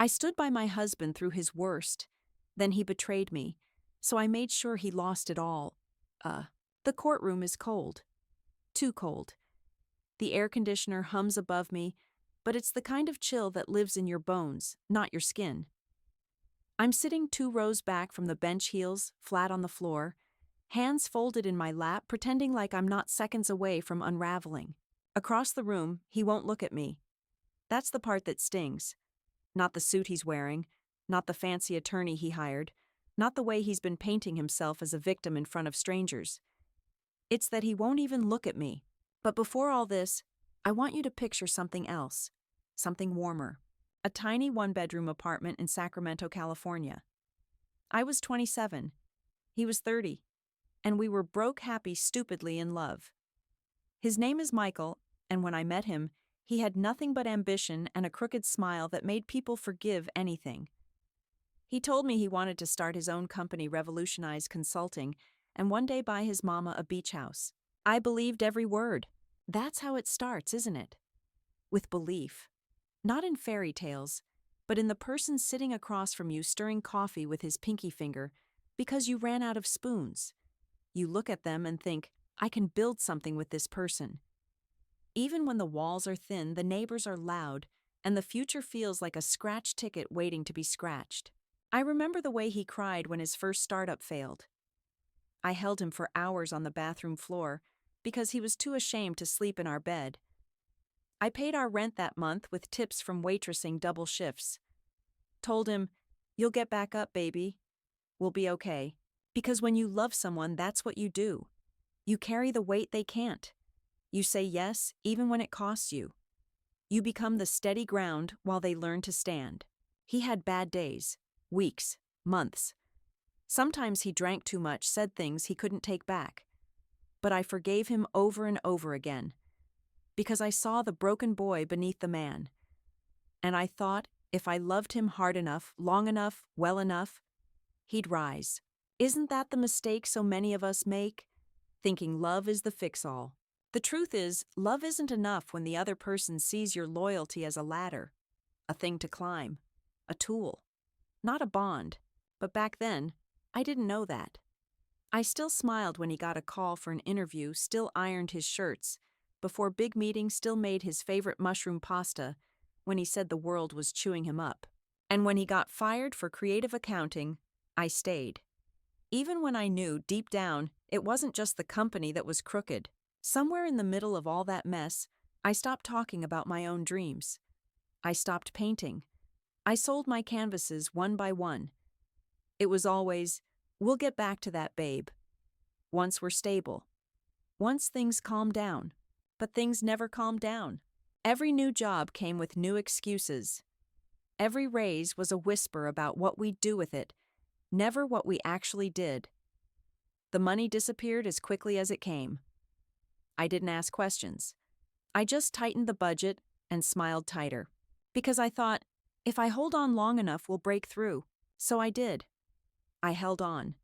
I stood by my husband through his worst. Then he betrayed me, so I made sure he lost it all. The courtroom is cold. Too cold. The air conditioner hums above me, but it's the kind of chill that lives in your bones, not your skin. I'm sitting 2 rows back from the bench heels, flat on the floor, hands folded in my lap, pretending like I'm not seconds away from unraveling. Across the room, he won't look at me. That's the part that stings. Not the suit he's wearing, not the fancy attorney he hired, not the way he's been painting himself as a victim in front of strangers. It's that he won't even look at me. But before all this, I want you to picture something else, something warmer. A tiny 1-bedroom apartment in Sacramento, California. I was 27. He was 30. And we were broke happy stupidly in love. His name is Michael, and when I met him, he had nothing but ambition and a crooked smile that made people forgive anything. He told me he wanted to start his own company, Revolutionize Consulting, and one day buy his mama a beach house. I believed every word. That's how it starts, isn't it? With belief. Not in fairy tales, but in the person sitting across from you stirring coffee with his pinky finger because you ran out of spoons. You look at them and think, I can build something with this person. Even when the walls are thin, the neighbors are loud, and the future feels like a scratch ticket waiting to be scratched. I remember the way he cried when his first startup failed. I held him for hours on the bathroom floor because he was too ashamed to sleep in our bed. I paid our rent that month with tips from waitressing double shifts. Told him, you'll get back up, baby. We'll be okay. Because when you love someone, that's what you do. You carry the weight they can't. You say yes, even when it costs you. You become the steady ground while they learn to stand. He had bad days, weeks, months. Sometimes he drank too much, said things he couldn't take back. But I forgave him over and over again. Because I saw the broken boy beneath the man. And I thought, if I loved him hard enough, long enough, well enough, he'd rise. Isn't that the mistake so many of us make? Thinking love is the fix-all. The truth is, love isn't enough when the other person sees your loyalty as a ladder, a thing to climb, a tool, not a bond. But back then, I didn't know that. I still smiled when he got a call for an interview, still ironed his shirts, before big meetings still made his favorite mushroom pasta, when he said the world was chewing him up. And when he got fired for creative accounting, I stayed. Even when I knew, deep down, it wasn't just the company that was crooked. Somewhere in the middle of all that mess, I stopped talking about my own dreams. I stopped painting. I sold my canvases one by one. It was always, we'll get back to that, babe. Once we're stable. Once things calm down. But things never calmed down. Every new job came with new excuses. Every raise was a whisper about what we'd do with it, never what we actually did. The money disappeared as quickly as it came. I didn't ask questions. I just tightened the budget and smiled tighter. Because I thought, if I hold on long enough, we'll break through. So I did. I held on.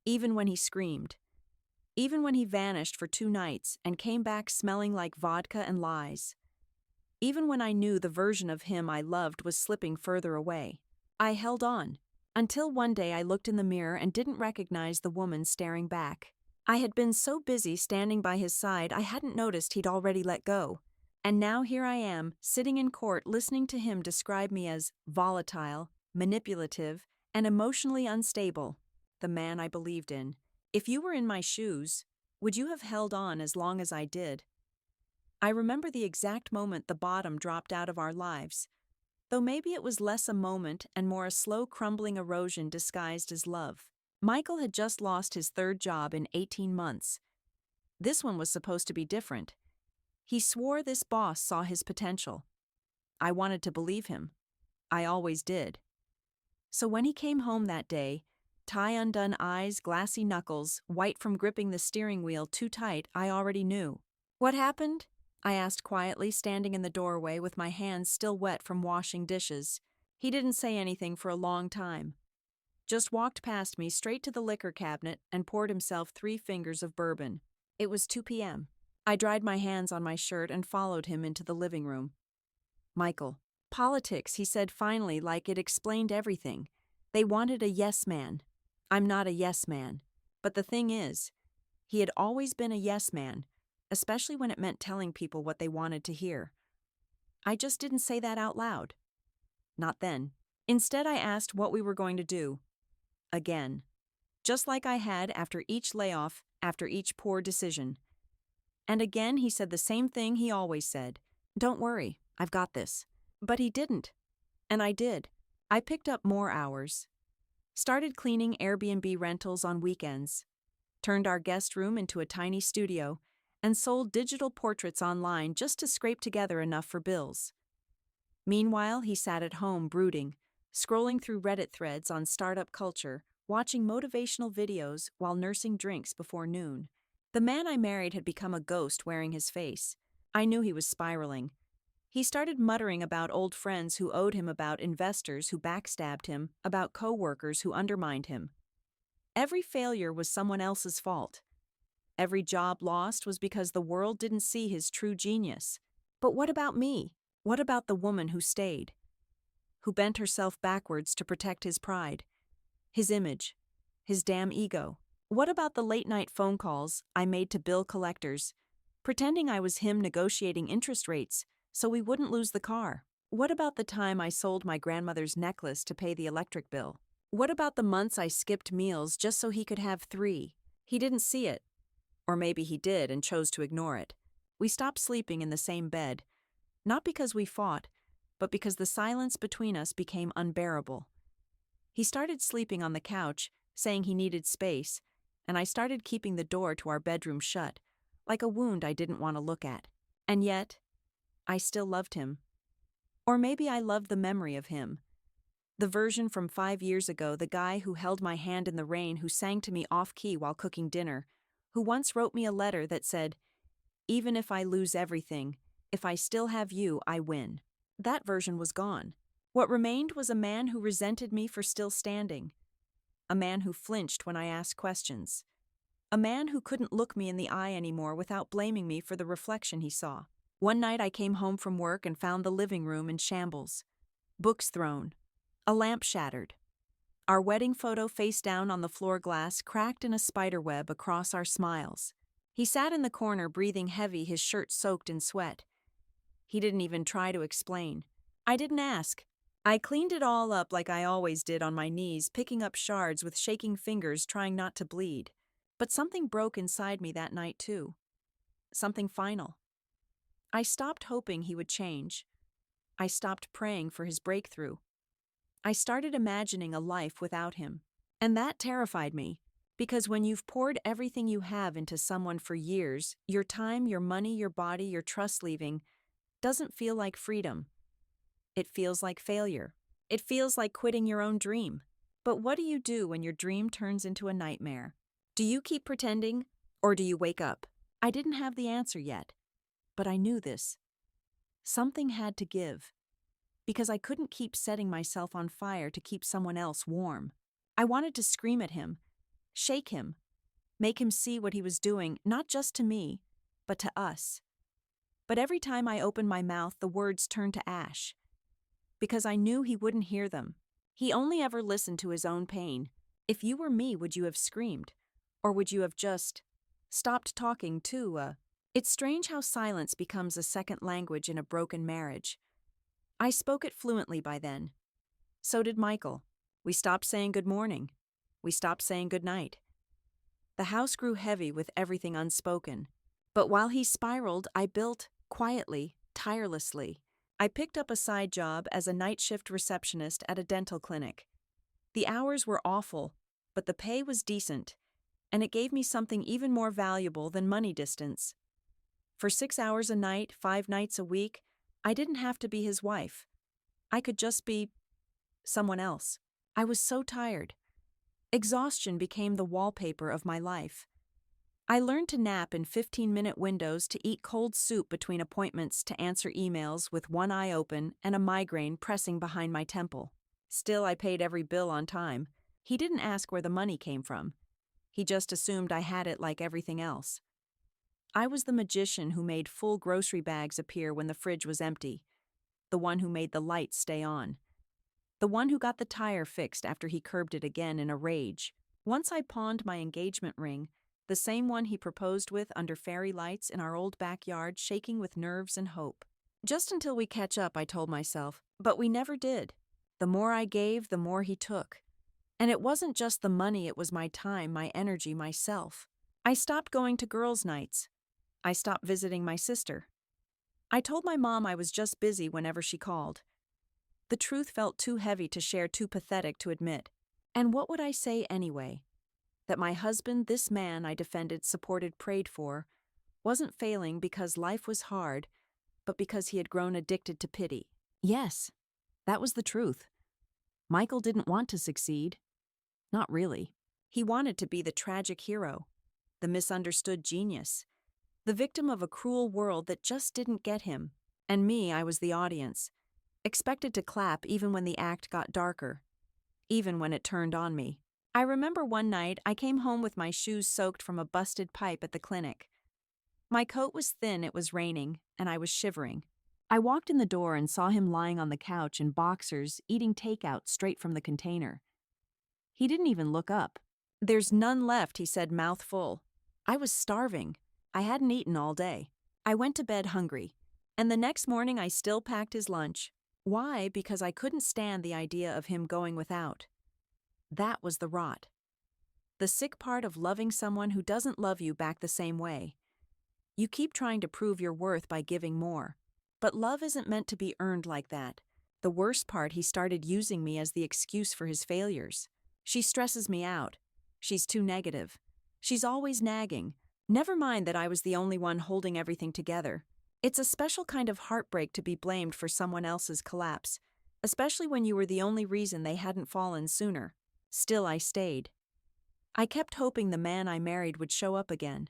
Even when he screamed. Even when he vanished for 2 nights and came back smelling like vodka and lies. Even when I knew the version of him I loved was slipping further away. I held on. Until one day I looked in the mirror and didn't recognize the woman staring back. I had been so busy standing by his side I hadn't noticed he'd already let go. And now here I am, sitting in court listening to him describe me as volatile, manipulative, and emotionally unstable. The man I believed in. If you were in my shoes, would you have held on as long as I did? I remember the exact moment the bottom dropped out of our lives. Though maybe it was less a moment and more a slow crumbling erosion disguised as love. Michael had just lost his 3rd job in 18 months. This one was supposed to be different. He swore this boss saw his potential. I wanted to believe him. I always did. So when he came home that day, tie undone eyes, glassy knuckles, white from gripping the steering wheel too tight, I already knew. What happened? I asked quietly, standing in the doorway with my hands still wet from washing dishes. He didn't say anything for a long time. Just walked past me straight to the liquor cabinet and poured himself 3 fingers of bourbon. It was 2 p.m. I dried my hands on my shirt and followed him into the living room. Michael. Politics, he said finally, like it explained everything. They wanted a yes man. I'm not a yes man. But the thing is, he had always been a yes man, especially when it meant telling people what they wanted to hear. I just didn't say that out loud. Not then. Instead, I asked what we were going to do. Again. Just like I had after each layoff, after each poor decision. And again, he said the same thing he always said. Don't worry, I've got this. But he didn't. And I did. I picked up more hours. Started cleaning Airbnb rentals on weekends. Turned our guest room into a tiny studio, and sold digital portraits online just to scrape together enough for bills. Meanwhile, he sat at home brooding, scrolling through Reddit threads on startup culture, watching motivational videos while nursing drinks before noon. The man I married had become a ghost wearing his face. I knew he was spiraling. He started muttering about old friends who owed him, about investors who backstabbed him, about coworkers who undermined him. Every failure was someone else's fault. Every job lost was because the world didn't see his true genius. But what about me? What about the woman who stayed? Who bent herself backwards to protect his pride, his image, his damn ego? What about the late-night phone calls I made to bill collectors, pretending I was him negotiating interest rates so we wouldn't lose the car? What about the time I sold my grandmother's necklace to pay the electric bill? What about the months I skipped meals just so he could have 3? He didn't see it. Or maybe he did and chose to ignore it. We stopped sleeping in the same bed, not because we fought, but because the silence between us became unbearable. He started sleeping on the couch, saying he needed space, and I started keeping the door to our bedroom shut, like a wound I didn't want to look at. And yet, I still loved him. Or maybe I loved the memory of him. The version from 5 years ago, the guy who held my hand in the rain, who sang to me off-key while cooking dinner, who once wrote me a letter that said, "Even if I lose everything, if I still have you, I win." That version was gone. What remained was a man who resented me for still standing. A man who flinched when I asked questions. A man who couldn't look me in the eye anymore without blaming me for the reflection he saw. One night I came home from work and found the living room in shambles. Books thrown. A lamp shattered. Our wedding photo face down on the floor glass, cracked in a spiderweb across our smiles. He sat in the corner, breathing heavy, his shirt soaked in sweat. He didn't even try to explain. I didn't ask. I cleaned it all up like I always did, on my knees, picking up shards with shaking fingers, trying not to bleed. But something broke inside me that night too. Something final. I stopped hoping he would change. I stopped praying for his breakthrough. I started imagining a life without him. And that terrified me, because when you've poured everything you have into someone for years, your time, your money, your body, your trust leaving, doesn't feel like freedom. It feels like failure. It feels like quitting your own dream. But what do you do when your dream turns into a nightmare? Do you keep pretending, or do you wake up? I didn't have the answer yet, but I knew this. Something had to give. Because I couldn't keep setting myself on fire to keep someone else warm. I wanted to scream at him, shake him, make him see what he was doing, not just to me, but to us. But every time I opened my mouth, the words turned to ash. Because I knew he wouldn't hear them. He only ever listened to his own pain. If you were me, would you have screamed? Or would you have just stopped talking too? It's strange how silence becomes a second language in a broken marriage. I spoke it fluently by then. So did Michael. We stopped saying good morning. We stopped saying good night. The house grew heavy with everything unspoken. But while he spiraled, I built, quietly, tirelessly. I picked up a side job as a night shift receptionist at a dental clinic. The hours were awful, but the pay was decent, and it gave me something even more valuable than money: distance. For 6 hours a night, 5 nights a week, I didn't have to be his wife. I could just be someone else. I was so tired. Exhaustion became the wallpaper of my life. I learned to nap in 15-minute windows, to eat cold soup between appointments, to answer emails with one eye open and a migraine pressing behind my temple. Still, I paid every bill on time. He didn't ask where the money came from. He just assumed I had it like everything else. I was the magician who made full grocery bags appear when the fridge was empty. the one who made the lights stay on, the one who got the tire fixed after he curbed it again in a rage. Once I pawned my engagement ring, the same one he proposed with under fairy lights in our old backyard, shaking with nerves and hope. Just until we catch up, I told myself, but we never did. The more I gave, the more he took. And it wasn't just the money, it was my time, my energy, myself. I stopped going to girls' nights. I stopped visiting my sister. I told my mom I was just busy whenever she called. The truth felt too heavy to share, too pathetic to admit. And what would I say anyway? That my husband, this man I defended, supported, prayed for, wasn't failing because life was hard, but because he had grown addicted to pity. Yes, that was the truth. Michael didn't want to succeed. Not really. He wanted to be the tragic hero, the misunderstood genius, the victim of a cruel world that just didn't get him. And me, I was the audience, expected to clap even when the act got darker, even when it turned on me. I remember one night I came home with my shoes soaked from a busted pipe at the clinic. My coat was thin, it was raining, and I was shivering. I walked in the door and saw him lying on the couch in boxers, eating takeout straight from the container. He didn't even look up. "There's none left," he said, mouth full. I was starving. I hadn't eaten all day. I went to bed hungry, and the next morning I still packed his lunch. Why? Because I couldn't stand the idea of him going without. That was the rot. The sick part of loving someone who doesn't love you back the same way. You keep trying to prove your worth by giving more. But love isn't meant to be earned like that. The worst part, he started using me as the excuse for his failures. "She stresses me out. She's too negative. She's always nagging." Never mind that I was the only one holding everything together. It's a special kind of heartbreak to be blamed for someone else's collapse, especially when you were the only reason they hadn't fallen sooner. Still, I stayed. I kept hoping the man I married would show up again.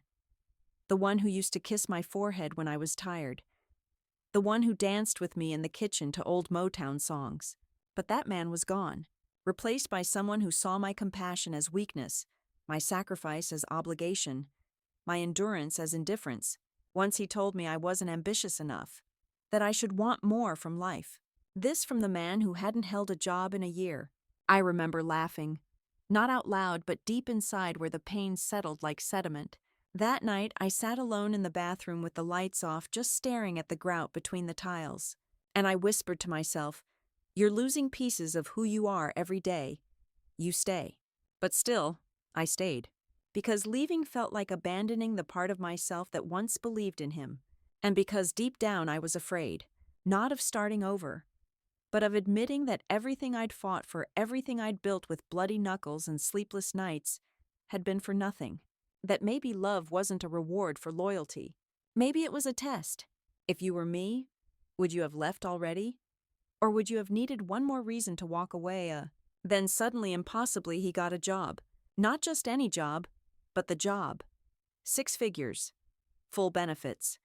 The one who used to kiss my forehead when I was tired. The one who danced with me in the kitchen to old Motown songs. But that man was gone, replaced by someone who saw my compassion as weakness, my sacrifice as obligation, my endurance as indifference. Once he told me I wasn't ambitious enough, that I should want more from life. This from the man who hadn't held a job in a year. I remember laughing, not out loud but deep inside where the pain settled like sediment. That night I sat alone in the bathroom with the lights off, just staring at the grout between the tiles. And I whispered to myself, "You're losing pieces of who you are every day. You stay." But still, I stayed. Because leaving felt like abandoning the part of myself that once believed in him. And because deep down I was afraid, not of starting over, but of admitting that everything I'd fought for, everything I'd built with bloody knuckles and sleepless nights, had been for nothing. That maybe love wasn't a reward for loyalty. Maybe it was a test. If you were me, would you have left already? Or would you have needed one more reason to walk away? Then suddenly, impossibly, he got a job. Not just any job, but the job. 6 figures. Full benefits.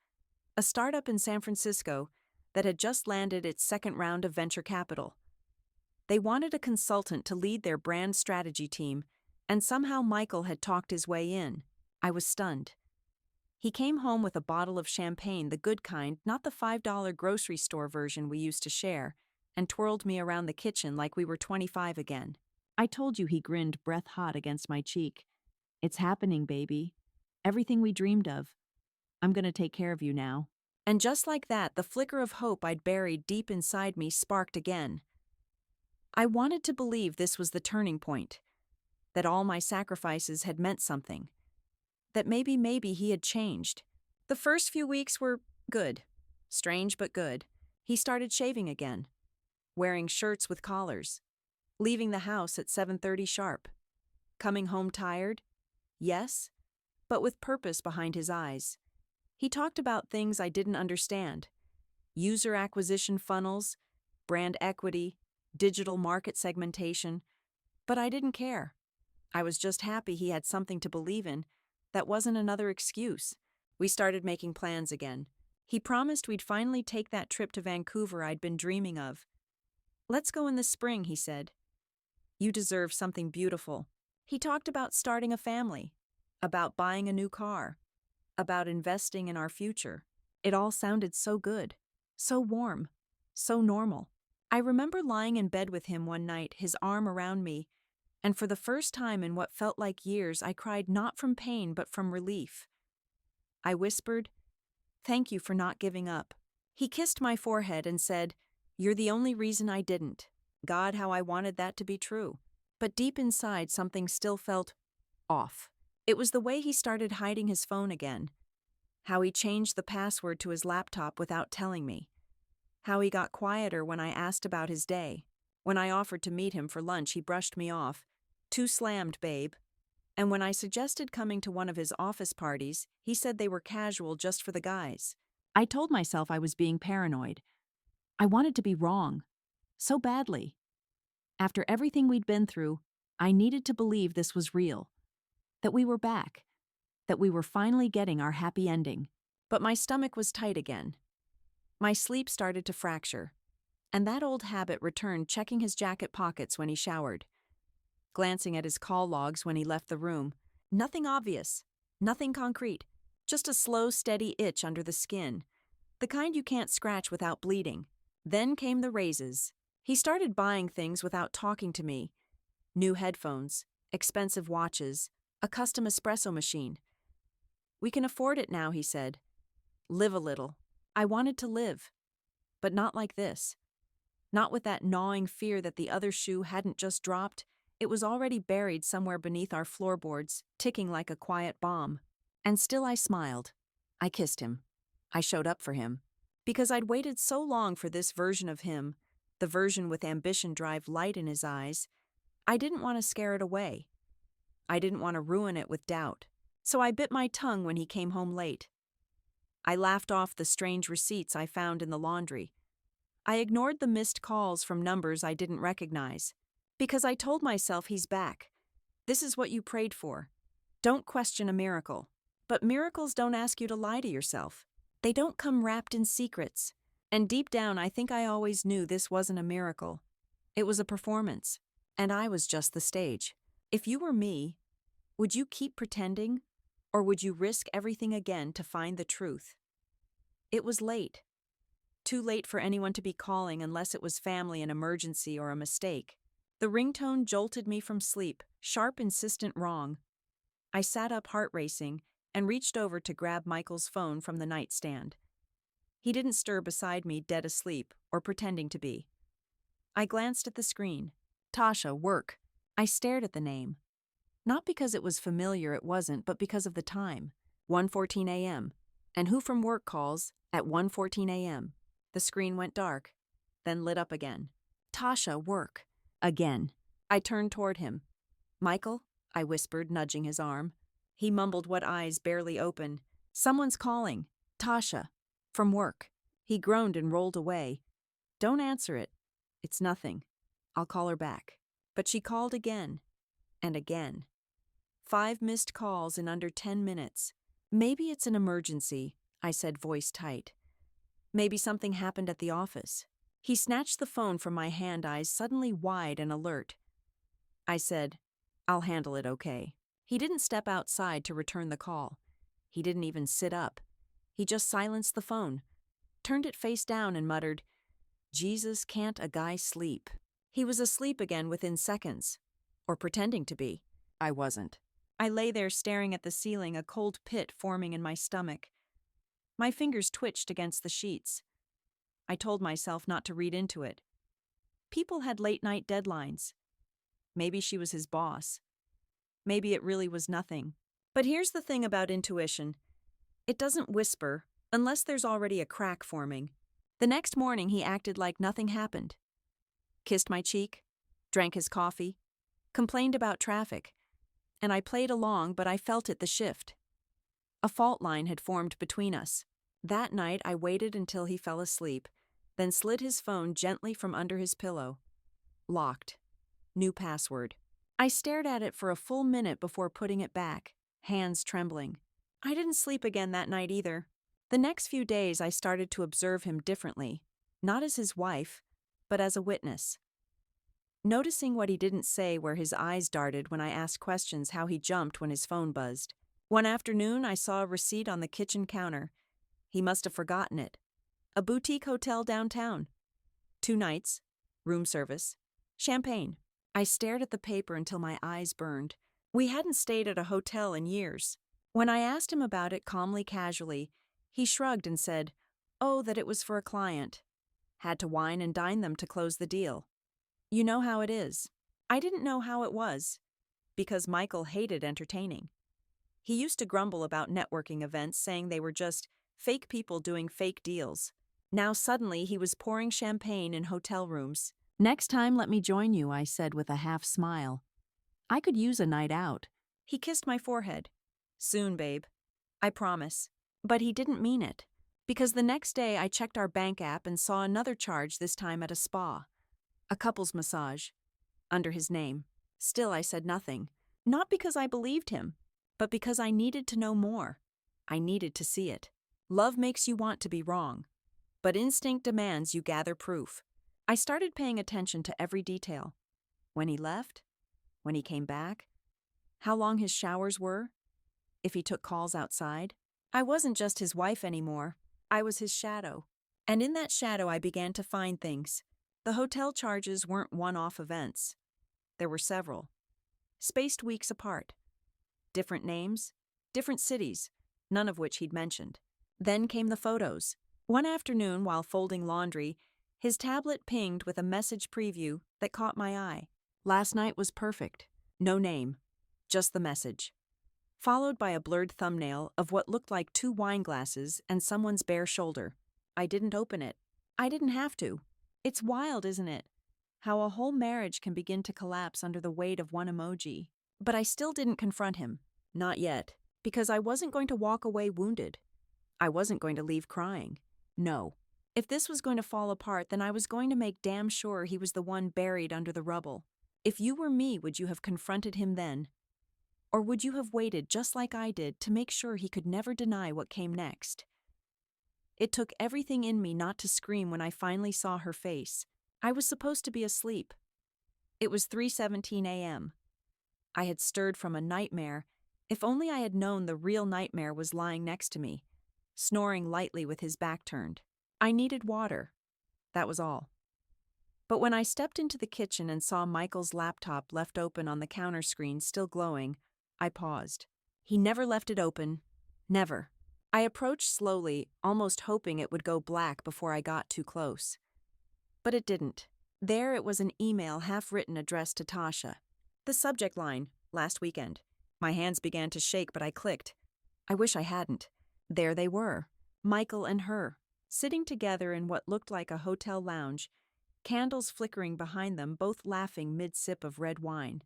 A startup in San Francisco that had just landed its second round of venture capital. They wanted a consultant to lead their brand strategy team, and somehow Michael had talked his way in. I was stunned. He came home with a bottle of champagne, the good kind, not the $5 grocery store version we used to share, and twirled me around the kitchen like we were 25 again. "I told you," he grinned, breath hot against my cheek. "It's happening, baby. Everything we dreamed of. I'm gonna take care of you now." And just like that, the flicker of hope I'd buried deep inside me sparked again. I wanted to believe this was the turning point, that all my sacrifices had meant something, that maybe he had changed. The first few weeks were good. Strange but good. He started shaving again, wearing shirts with collars, leaving the house at 7:30 sharp, coming home tired. Yes, but with purpose behind his eyes. He talked about things I didn't understand. User acquisition funnels, brand equity, digital market segmentation. But I didn't care. I was just happy he had something to believe in. That wasn't another excuse. We started making plans again. He promised we'd finally take that trip to Vancouver I'd been dreaming of. "Let's go in the spring," he said. "You deserve something beautiful." He talked about starting a family, about buying a new car, about investing in our future. It all sounded so good, so warm, so normal. I remember lying in bed with him one night, his arm around me, and for the first time in what felt like years, I cried not from pain but from relief. I whispered, "Thank you for not giving up." He kissed my forehead and said, "You're the only reason I didn't." God, how I wanted that to be true. But deep inside, something still felt off. It was the way he started hiding his phone again. How he changed the password to his laptop without telling me. How he got quieter when I asked about his day. When I offered to meet him for lunch, he brushed me off. "Too slammed, babe." And when I suggested coming to one of his office parties, he said they were casual just for the guys. I told myself I was being paranoid. I wanted to be wrong. So badly. After everything we'd been through, I needed to believe this was real. That we were back. That we were finally getting our happy ending. But my stomach was tight again. My sleep started to fracture. And that old habit returned, checking his jacket pockets when he showered. Glancing at his call logs when he left the room. Nothing obvious. Nothing concrete. Just a slow, steady itch under the skin. The kind you can't scratch without bleeding. Then came the raises. He started buying things without talking to me. New headphones, expensive watches, a custom espresso machine. "We can afford it now," he said. "Live a little." I wanted to live. But not like this. Not with that gnawing fear that the other shoe hadn't just dropped. It was already buried somewhere beneath our floorboards, ticking like a quiet bomb. And still I smiled. I kissed him. I showed up for him. Because I'd waited so long for this version of him, the version with ambition drive light in his eyes, I didn't want to scare it away. I didn't want to ruin it with doubt. So I bit my tongue when he came home late. I laughed off the strange receipts I found in the laundry. I ignored the missed calls from numbers I didn't recognize. Because I told myself he's back. This is what you prayed for. Don't question a miracle. But miracles don't ask you to lie to yourself. They don't come wrapped in secrets. And deep down, I think I always knew this wasn't a miracle. It was a performance. And I was just the stage. If you were me, would you keep pretending? Or would you risk everything again to find the truth? It was late. Too late for anyone to be calling unless it was family, an emergency, or a mistake. The ringtone jolted me from sleep, sharp, insistent wrong. I sat up, heart racing, and reached over to grab Michael's phone from the nightstand. He didn't stir beside me, dead asleep, or pretending to be. I glanced at the screen. Tasha, work. I stared at the name. Not because it was familiar, it wasn't, but because of the time. 1:14 a.m. And who from work calls at 1:14 a.m.? The screen went dark, then lit up again. Tasha, work. Again. I turned toward him. "Michael?" I whispered, nudging his arm. He mumbled, what eyes barely open. "Someone's calling. Tasha. From work." He groaned and rolled away. "Don't answer it. It's nothing. I'll call her back." But she called again. And again. 5 missed calls in under 10 minutes. "Maybe it's an emergency," I said, voice tight. "Maybe something happened at the office." He snatched the phone from my hand, eyes suddenly wide and alert. I said, "I'll handle it, okay." He didn't step outside to return the call. He didn't even sit up. He just silenced the phone, turned it face down and muttered, "Jesus, can't a guy sleep?" He was asleep again within seconds. Or pretending to be. I wasn't. I lay there staring at the ceiling, a cold pit forming in my stomach. My fingers twitched against the sheets. I told myself not to read into it. People had late-night deadlines. Maybe she was his boss. Maybe it really was nothing. But here's the thing about intuition. It doesn't whisper unless there's already a crack forming. The next morning he acted like nothing happened. Kissed my cheek, drank his coffee, complained about traffic, and I played along, but I felt it, the shift. A fault line had formed between us. That night I waited until he fell asleep, then slid his phone gently from under his pillow. Locked. New password. I stared at it for a full minute before putting it back, hands trembling. I didn't sleep again that night either. The next few days I started to observe him differently, not as his wife, but as a witness. Noticing what he didn't say, where his eyes darted when I asked questions, how he jumped when his phone buzzed. One afternoon I saw a receipt on the kitchen counter. He must have forgotten it. A boutique hotel downtown. 2 nights, room service, champagne. I stared at the paper until my eyes burned. We hadn't stayed at a hotel in years. When I asked him about it calmly, casually, he shrugged and said, "Oh, that it was for a client. Had to wine and dine them to close the deal. You know how it is." I didn't know how it was, because Michael hated entertaining. He used to grumble about networking events, saying they were just fake people doing fake deals. Now suddenly he was pouring champagne in hotel rooms. "Next time let me join you," I said with a half smile. "I could use a night out." He kissed my forehead. "Soon, babe. I promise." But he didn't mean it, because the next day I checked our bank app and saw another charge, this time at a spa. A couple's massage. Under his name. Still, I said nothing. Not because I believed him, but because I needed to know more. I needed to see it. Love makes you want to be wrong, but instinct demands you gather proof. I started paying attention to every detail. When he left, when he came back, how long his showers were, if he took calls outside. I wasn't just his wife anymore. I was his shadow. And in that shadow I began to find things. The hotel charges weren't one-off events. There were several. Spaced weeks apart. Different names, different cities, none of which he'd mentioned. Then came the photos. One afternoon, while folding laundry, his tablet pinged with a message preview that caught my eye. "Last night was perfect. No name. Just the message." Followed by a blurred thumbnail of what looked like 2 wine glasses and someone's bare shoulder. I didn't open it. I didn't have to. It's wild, isn't it? How a whole marriage can begin to collapse under the weight of one emoji. But I still didn't confront him. Not yet. Because I wasn't going to walk away wounded. I wasn't going to leave crying. No. If this was going to fall apart, then I was going to make damn sure he was the one buried under the rubble. If you were me, would you have confronted him then? Or would you have waited just like I did to make sure he could never deny what came next? It took everything in me not to scream when I finally saw her face. I was supposed to be asleep. It was 3:17 a.m. I had stirred from a nightmare. If only I had known the real nightmare was lying next to me, snoring lightly with his back turned. I needed water. That was all. But when I stepped into the kitchen and saw Michael's laptop left open on the counter screen still glowing, I paused. He never left it open. Never. I approached slowly, almost hoping it would go black before I got too close. But it didn't. There it was, an email half-written addressed to Tasha. The subject line, "Last weekend." My hands began to shake, but I clicked. I wish I hadn't. There they were, Michael and her, sitting together in what looked like a hotel lounge, candles flickering behind them, both laughing mid-sip of red wine.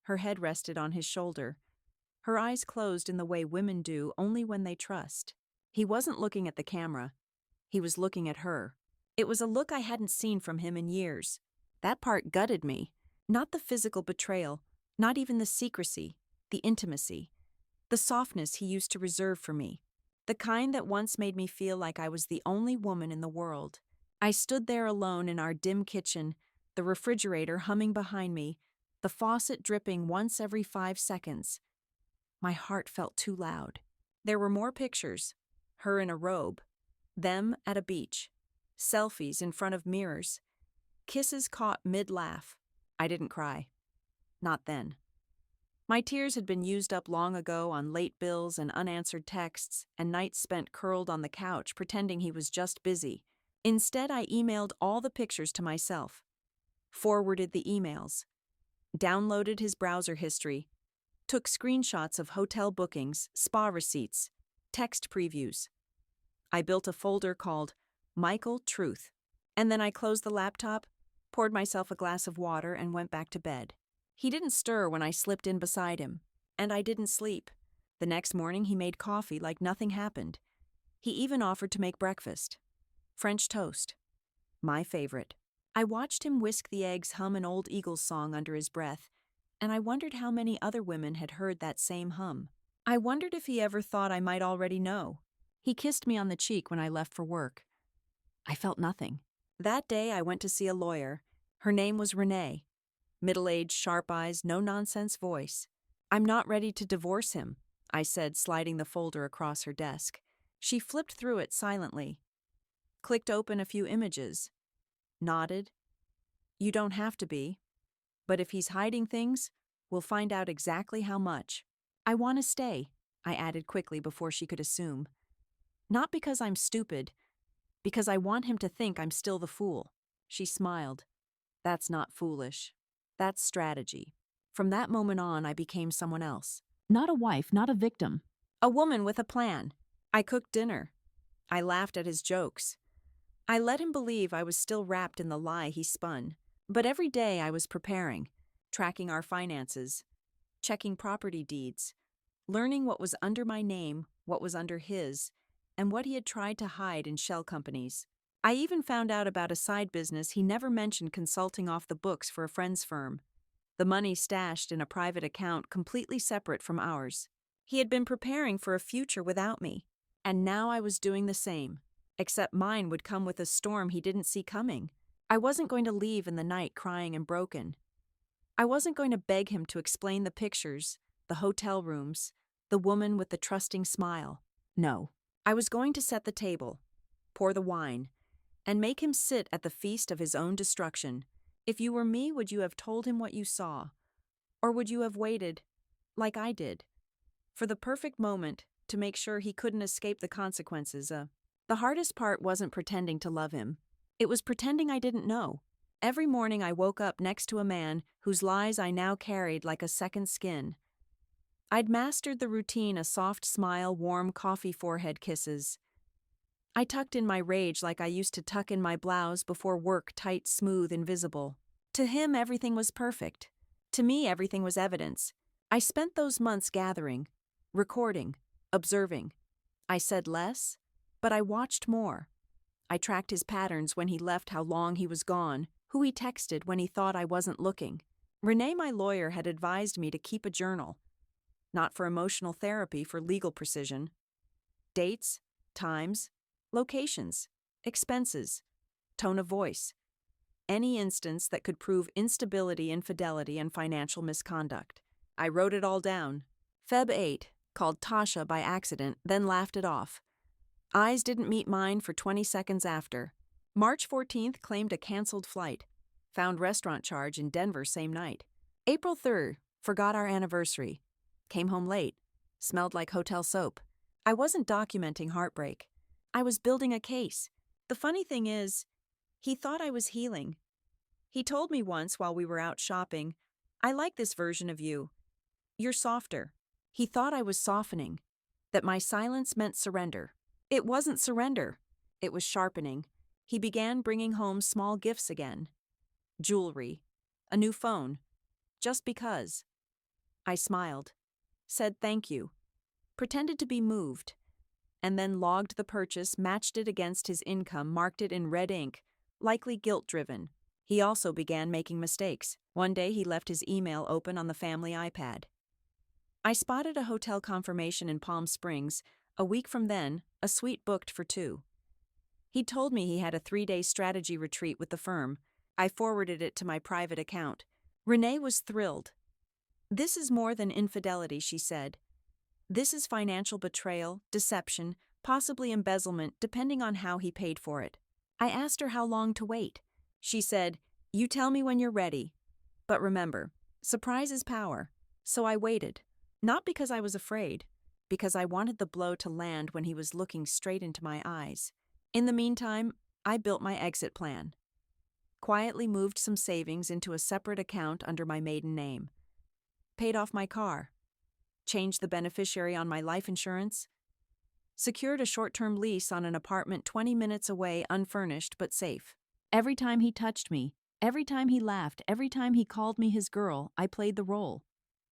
Her head rested on his shoulder, her eyes closed in the way women do only when they trust. He wasn't looking at the camera. He was looking at her. It was a look I hadn't seen from him in years. That part gutted me. Not the physical betrayal, not even the secrecy, the intimacy, the softness he used to reserve for me, the kind that once made me feel like I was the only woman in the world. I stood there alone in our dim kitchen, the refrigerator humming behind me, the faucet dripping once every 5 seconds. My heart felt too loud. There were more pictures. Her in a robe. Them at a beach. Selfies in front of mirrors. Kisses caught mid-laugh. I didn't cry. Not then. My tears had been used up long ago on late bills and unanswered texts, and nights spent curled on the couch pretending he was just busy. Instead, I emailed all the pictures to myself. Forwarded the emails. Downloaded his browser history. Took screenshots of hotel bookings, spa receipts, text previews. I built a folder called Michael Truth, and then I closed the laptop, poured myself a glass of water, and went back to bed. He didn't stir when I slipped in beside him, and I didn't sleep. The next morning he made coffee like nothing happened. He even offered to make breakfast. French toast. My favorite. I watched him whisk the eggs, hum an old Eagles song under his breath, and I wondered how many other women had heard that same hum. I wondered if he ever thought I might already know. He kissed me on the cheek when I left for work. I felt nothing. That day I went to see a lawyer. Her name was Renee. Middle-aged, sharp eyes, no-nonsense voice. "I'm not ready to divorce him," I said, sliding the folder across her desk. She flipped through it silently. Clicked open a few images. nodded. You don't have to be. But if he's hiding things, we'll find out exactly how much. I want to stay, I added quickly before she could assume. Not because I'm stupid, because I want him to think I'm still the fool. She smiled. That's not foolish. That's strategy. From that moment on, I became someone else. Not a wife, not a victim. A woman with a plan. I cooked dinner. I laughed at his jokes. I let him believe I was still wrapped in the lie he spun. But every day I was preparing, tracking our finances, checking property deeds, learning what was under my name, what was under his, and what he had tried to hide in shell companies. I even found out about a side business he never mentioned, consulting off the books for a friend's firm. The money stashed in a private account completely separate from ours. He had been preparing for a future without me, and now I was doing the same, except mine would come with a storm he didn't see coming. I wasn't going to leave in the night crying and broken. I wasn't going to beg him to explain the pictures, the hotel rooms, the woman with the trusting smile. No, I was going to set the table, pour the wine, and make him sit at the feast of his own destruction. If you were me, would you have told him what you saw? Or would you have waited, like I did, for the perfect moment to make sure he couldn't escape the consequences? The hardest part wasn't pretending to love him. It was pretending I didn't know. Every morning I woke up next to a man whose lies I now carried like a second skin. I'd mastered the routine: a soft smile, warm coffee forehead kisses. I tucked in my rage like I used to tuck in my blouse before work, tight, smooth, invisible. To him, everything was perfect. To me, everything was evidence. I spent those months gathering, recording, observing. I said less, but I watched more. I tracked his patterns: when he left, how long he was gone, who he texted when he thought I wasn't looking. Renee, my lawyer, had advised me to keep a journal. Not for emotional therapy, for legal precision. Dates, times, locations, expenses, tone of voice. Any instance that could prove instability, infidelity, and financial misconduct. I wrote it all down. Feb 8, called Tasha by accident, then laughed it off. Eyes didn't meet mine for 20 seconds after. March 14th, claimed a canceled flight. Found restaurant charge in Denver same night. April 3rd, forgot our anniversary. Came home late. Smelled like hotel soap. I wasn't documenting heartbreak. I was building a case. The funny thing is, he thought I was healing. He told me once while we were out shopping, "I like this version of you. You're softer." He thought I was softening, that my silence meant surrender. It wasn't surrender. It was sharpening. He began bringing home small gifts again. Jewelry. A new phone. Just because. I smiled. Said thank you. Pretended to be moved. And then logged the purchase, matched it against his income, marked it in red ink, likely guilt-driven. He also began making mistakes. One day he left his email open on the family iPad. I spotted a hotel confirmation in Palm Springs. A week from then, a suite booked for 2. He told me he had a 3-day strategy retreat with the firm. I forwarded it to my private account. Renee was thrilled. "This is more than infidelity," she said. "This is financial betrayal, deception, possibly embezzlement, depending on how he paid for it." I asked her how long to wait. She said, "You tell me when you're ready. But remember, surprise is power." So I waited. Not because I was afraid, because I wanted the blow to land when he was looking straight into my eyes. In the meantime, I built my exit plan. Quietly moved some savings into a separate account under my maiden name. Paid off my car. Changed the beneficiary on my life insurance. Secured a short-term lease on an apartment 20 minutes away, unfurnished but safe. Every time he touched me, every time he laughed, every time he called me his girl, I played the role.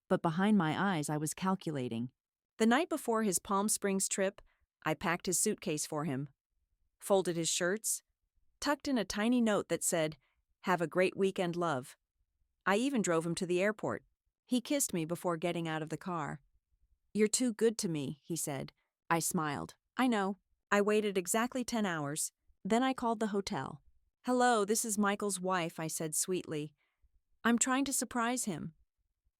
But behind my eyes, I was calculating. The night before his Palm Springs trip, I packed his suitcase for him. Folded his shirts. Tucked in a tiny note that said, "Have a great weekend, love." I even drove him to the airport. He kissed me before getting out of the car. "You're too good to me," he said. I smiled. "I know." I waited exactly 10 hours. Then I called the hotel. "Hello, this is Michael's wife," I said sweetly. "I'm trying to surprise him."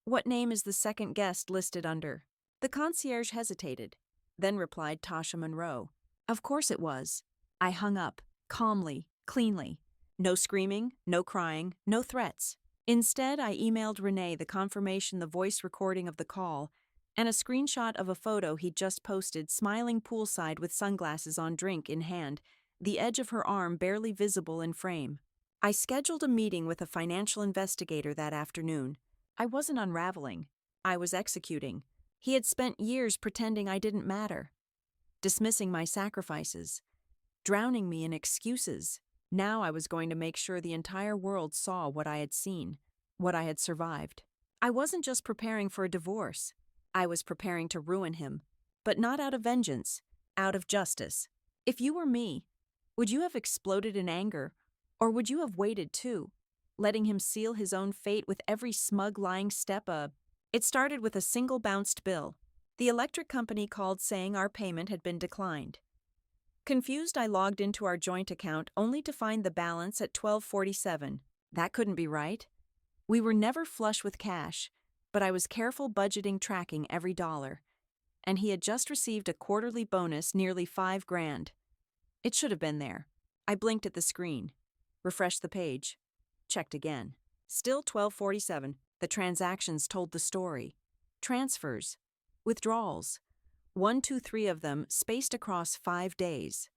"What name is the second guest listed under?" The concierge hesitated, then replied, "Tasha Monroe." Of course it was. I hung up, calmly, cleanly. No screaming, no crying, no threats. Instead, I emailed Renee the confirmation, the voice recording of the call, and a screenshot of a photo he'd just posted, smiling poolside with sunglasses on, drink in hand, the edge of her arm barely visible in frame. I scheduled a meeting with a financial investigator that afternoon. I wasn't unraveling. I was executing. He had spent years pretending I didn't matter, dismissing my sacrifices, drowning me in excuses. Now I was going to make sure the entire world saw what I had seen, what I had survived. I wasn't just preparing for a divorce. I was preparing to ruin him, but not out of vengeance, out of justice. If you were me, would you have exploded in anger, or would you have waited too, letting him seal his own fate with every smug lying step? It started with a single bounced bill. The electric company called saying our payment had been declined. Confused, I logged into our joint account only to find the balance at $12.47. That couldn't be right. We were never flush with cash, but I was careful budgeting, tracking every dollar. And he had just received a quarterly bonus, nearly $5,000. It should have been there. I blinked at the screen, refreshed the page, checked again. Still $12.47. The transactions told the story. Transfers, withdrawals, 1, 2, 3 of them spaced across 5 days.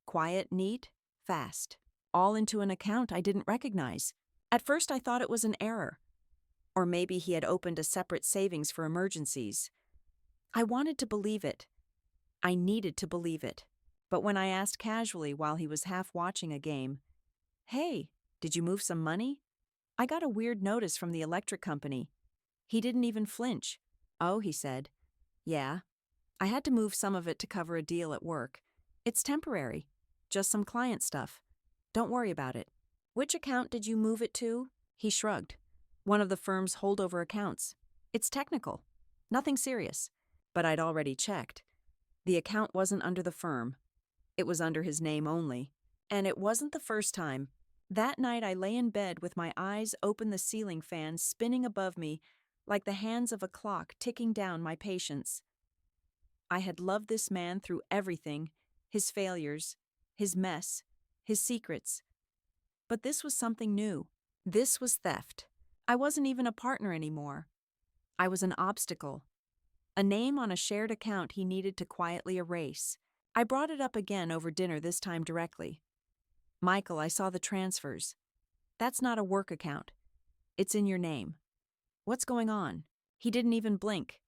Quiet, neat, fast, all into an account I didn't recognize. At first I thought it was an error. Or maybe he had opened a separate savings for emergencies. I wanted to believe it. I needed to believe it. But when I asked casually while he was half watching a game, "Hey, did you move some money?" I got a weird notice from the electric company. He didn't even flinch. "Oh," he said. "Yeah. I had to move some of it to cover a deal at work. It's temporary. Just some client stuff. Don't worry about it." "Which account did you move it to?" He shrugged. "One of the firm's holdover accounts. It's technical. Nothing serious." But I'd already checked. The account wasn't under the firm. It was under his name only. And it wasn't the first time. That night I lay in bed with my eyes open, the ceiling fan spinning above me like the hands of a clock ticking down my patience. I had loved this man through everything, his failures, his mess, his secrets. But this was something new. This was theft. I wasn't even a partner anymore. I was an obstacle. A name on a shared account he needed to quietly erase. I brought it up again over dinner, this time directly. "Michael, I saw the transfers. That's not a work account. It's in your name. What's going on?" He didn't even blink.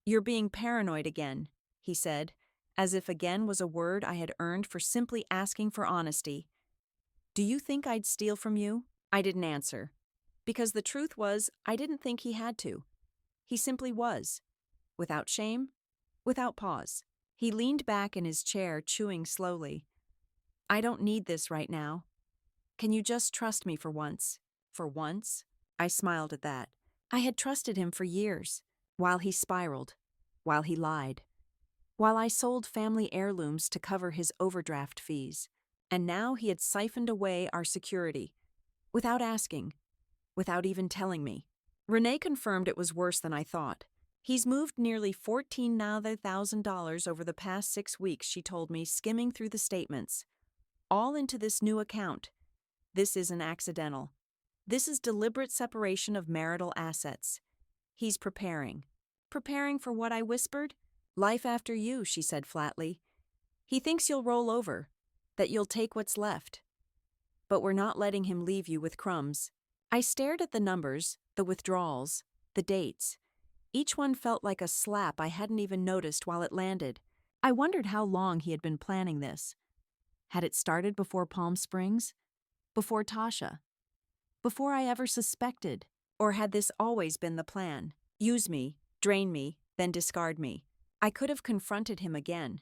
"You're being paranoid again," he said, as if again was a word I had earned for simply asking for honesty. "Do you think I'd steal from you?" I didn't answer. Because the truth was, I didn't think he had to. He simply was. Without shame, without pause. He leaned back in his chair, chewing slowly. "I don't need this right now. Can you just trust me for once?" For once? I smiled at that. I had trusted him for years, while he spiraled, while he lied, while I sold family heirlooms to cover his overdraft fees. And now he had siphoned away our security, without asking, without even telling me. Renee confirmed it was worse than I thought. "He's moved nearly $14,000 over the past 6 weeks," she told me, skimming through the statements. "All into this new account. This isn't accidental. This is deliberate separation of marital assets. He's preparing." "Preparing for what?" I whispered. "Life after you," she said flatly. "He thinks you'll roll over, that you'll take what's left. But we're not letting him leave you with crumbs." I stared at the numbers, the withdrawals, the dates. Each one felt like a slap I hadn't even noticed while it landed. I wondered how long he had been planning this. Had it started before Palm Springs? Before Tasha? Before I ever suspected? Or had this always been the plan? Use me, drain me, then discard me. I could have confronted him again.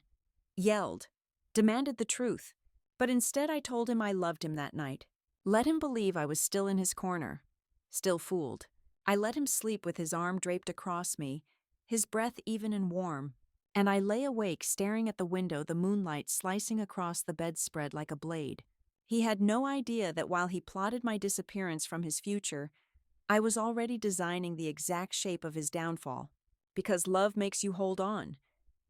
Yelled. Demanded the truth. But instead I told him I loved him that night. Let him believe I was still in his corner. Still fooled. I let him sleep with his arm draped across me, his breath even and warm. And I lay awake staring at the window, the moonlight slicing across the bedspread like a blade. He had no idea that while he plotted my disappearance from his future, I was already designing the exact shape of his downfall. Because love makes you hold on.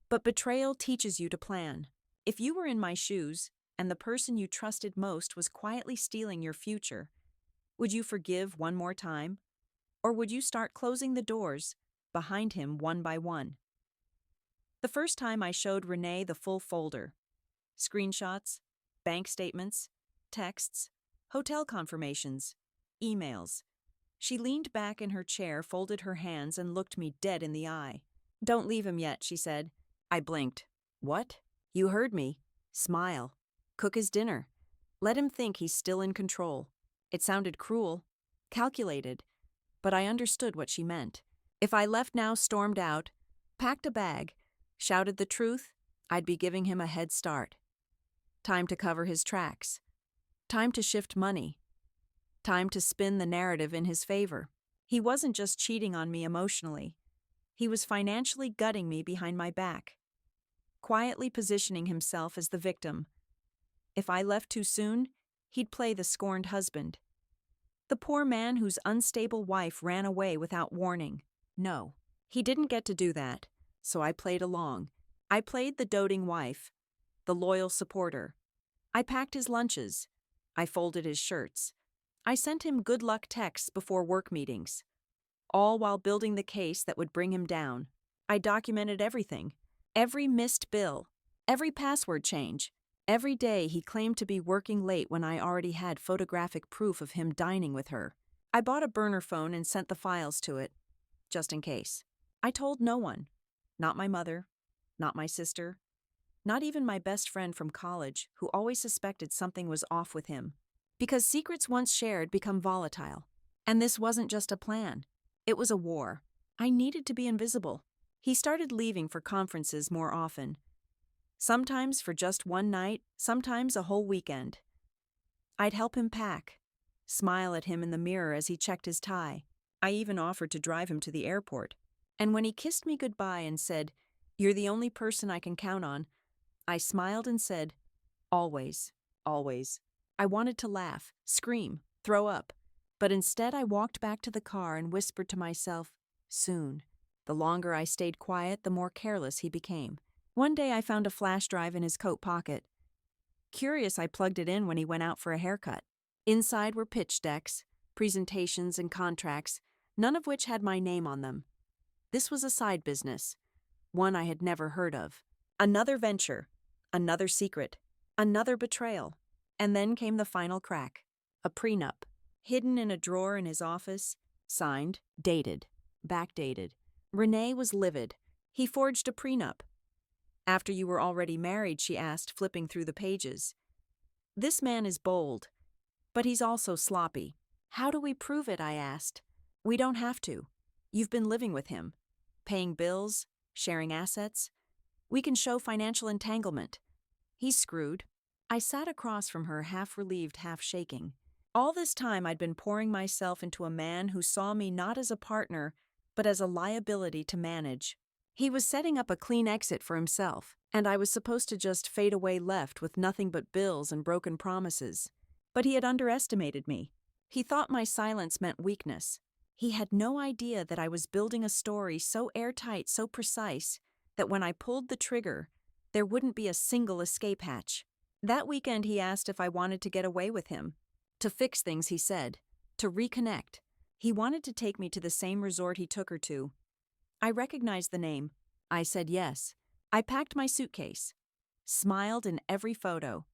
But betrayal teaches you to plan. If you were in my shoes, and the person you trusted most was quietly stealing your future, would you forgive one more time? Or would you start closing the doors behind him one by one? The first time I showed Renee the full folder: screenshots, bank statements, texts, hotel confirmations, emails. She leaned back in her chair, folded her hands, and looked me dead in the eye. "Don't leave him yet," she said. I blinked. "What?" "You heard me. Smile. Cook his dinner. Let him think he's still in control." It sounded cruel, calculated, but I understood what she meant. If I left now, stormed out, packed a bag, shouted the truth, I'd be giving him a head start. Time to cover his tracks. Time to shift money. Time to spin the narrative in his favor. He wasn't just cheating on me emotionally. He was financially gutting me behind my back, quietly positioning himself as the victim. If I left too soon, he'd play the scorned husband, the poor man whose unstable wife ran away without warning. No, he didn't get to do that, so I played along. I played the doting wife, the loyal supporter. I packed his lunches. I folded his shirts. I sent him good luck texts before work meetings, all while building the case that would bring him down. I documented everything, every missed bill, every password change. Every day he claimed to be working late when I already had photographic proof of him dining with her. I bought a burner phone and sent the files to it, just in case. I told no one. Not my mother, not my sister, not even my best friend from college, who always suspected something was off with him. Because secrets once shared become volatile. And this wasn't just a plan. It was a war. I needed to be invisible. He started leaving for conferences more often. Sometimes for just one night, sometimes a whole weekend. I'd help him pack, smile at him in the mirror as he checked his tie. I even offered to drive him to the airport. And when he kissed me goodbye and said, "You're the only person I can count on," I smiled and said, "Always, always." I wanted to laugh, scream, throw up, but instead I walked back to the car and whispered to myself, "Soon." The longer I stayed quiet, the more careless he became. One day I found a flash drive in his coat pocket. Curious, I plugged it in when he went out for a haircut. Inside were pitch decks, presentations, and contracts, none of which had my name on them. This was a side business, one I had never heard of. Another venture, another secret, another betrayal. And then came the final crack. A prenup, hidden in a drawer in his office, signed, dated, backdated. Renee was livid. He forged a prenup. "After you were already married?" she asked, flipping through the pages. "This man is bold, but he's also sloppy." "How do we prove it?" I asked. "We don't have to. You've been living with him, paying bills, sharing assets. We can show financial entanglement. He's screwed." I sat across from her, half relieved, half shaking. All this time I'd been pouring myself into a man who saw me not as a partner, but as a liability to manage. He was setting up a clean exit for himself, and I was supposed to just fade away left with nothing but bills and broken promises. But he had underestimated me. He thought my silence meant weakness. He had no idea that I was building a story so airtight, so precise, that when I pulled the trigger, there wouldn't be a single escape hatch. That weekend he asked if I wanted to get away with him. To fix things, he said. To reconnect. He wanted to take me to the same resort he took her to. I recognized the name. I said yes. I packed my suitcase, smiled in every photo,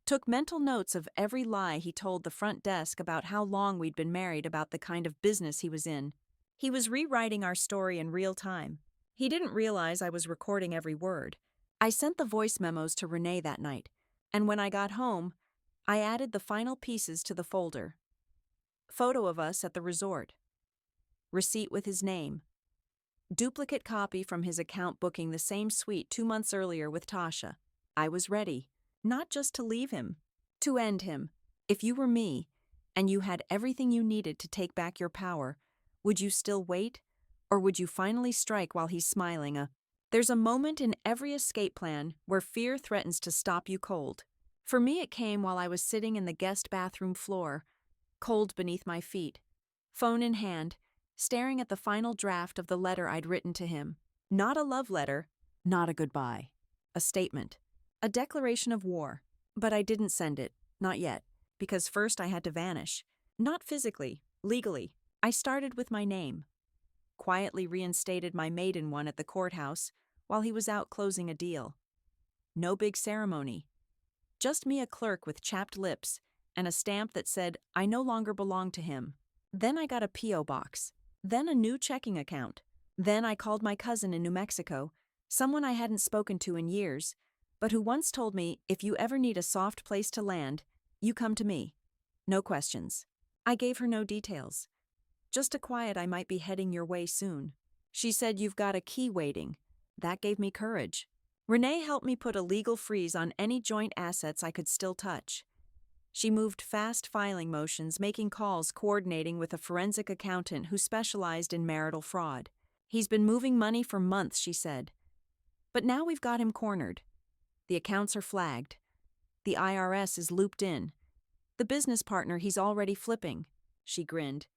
took mental notes of every lie he told the front desk about how long we'd been married, about the kind of business he was in. He was rewriting our story in real time. He didn't realize I was recording every word. I sent the voice memos to Renee that night, and when I got home, I added the final pieces to the folder. Photo of us at the resort. Receipt with his name. Duplicate copy from his account booking the same suite 2 months earlier with Tasha. I was ready, not just to leave him, to end him. If you were me, and you had everything you needed to take back your power, would you still wait, or would you finally strike while he's smiling? There's a moment in every escape plan where fear threatens to stop you cold. For me, it came while I was sitting in the guest bathroom floor, cold beneath my feet, phone in hand, staring at the final draft of the letter I'd written to him. Not a love letter, not a goodbye. A statement. A declaration of war. But I didn't send it, not yet, because first I had to vanish. Not physically, legally. I started with my name. Quietly reinstated my maiden one at the courthouse while he was out closing a deal. No big ceremony. Just me, a clerk with chapped lips and a stamp that said I no longer belonged to him. Then I got a P.O. box. Then a new checking account. Then I called my cousin in New Mexico, someone I hadn't spoken to in years, but who once told me if you ever need a soft place to land, you come to me. No questions. I gave her no details. Just a quiet I might be heading your way soon. She said you've got a key waiting. That gave me courage. Renee helped me put a legal freeze on any joint assets I could still touch. She moved fast filing motions, making calls, coordinating with a forensic accountant who specialized in marital fraud. He's been moving money for months, she said. But now we've got him cornered. The accounts are flagged. The IRS is looped in. The business partner he's already flipping. She grinned.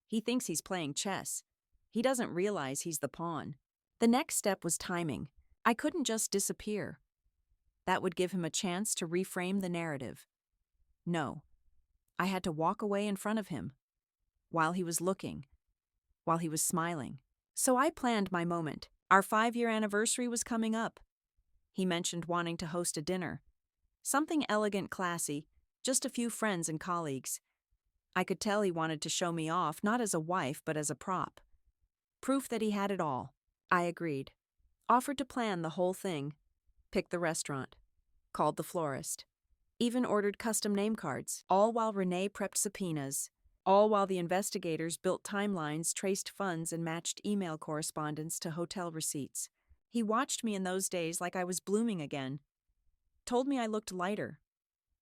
He thinks he's playing chess. He doesn't realize he's the pawn. The next step was timing. I couldn't just disappear. That would give him a chance to reframe the narrative. No. I had to walk away in front of him. While he was looking. While he was smiling. So I planned my moment. Our 5-year anniversary was coming up. He mentioned wanting to host a dinner. Something elegant, classy, just a few friends and colleagues. I could tell he wanted to show me off, not as a wife, but as a prop. Proof that he had it all. I agreed. Offered to plan the whole thing. Picked the restaurant. Called the florist. Even ordered custom name cards, all while Renee prepped subpoenas. All while the investigators built timelines, traced funds, and matched email correspondence to hotel receipts. He watched me in those days like I was blooming again. Told me I looked lighter.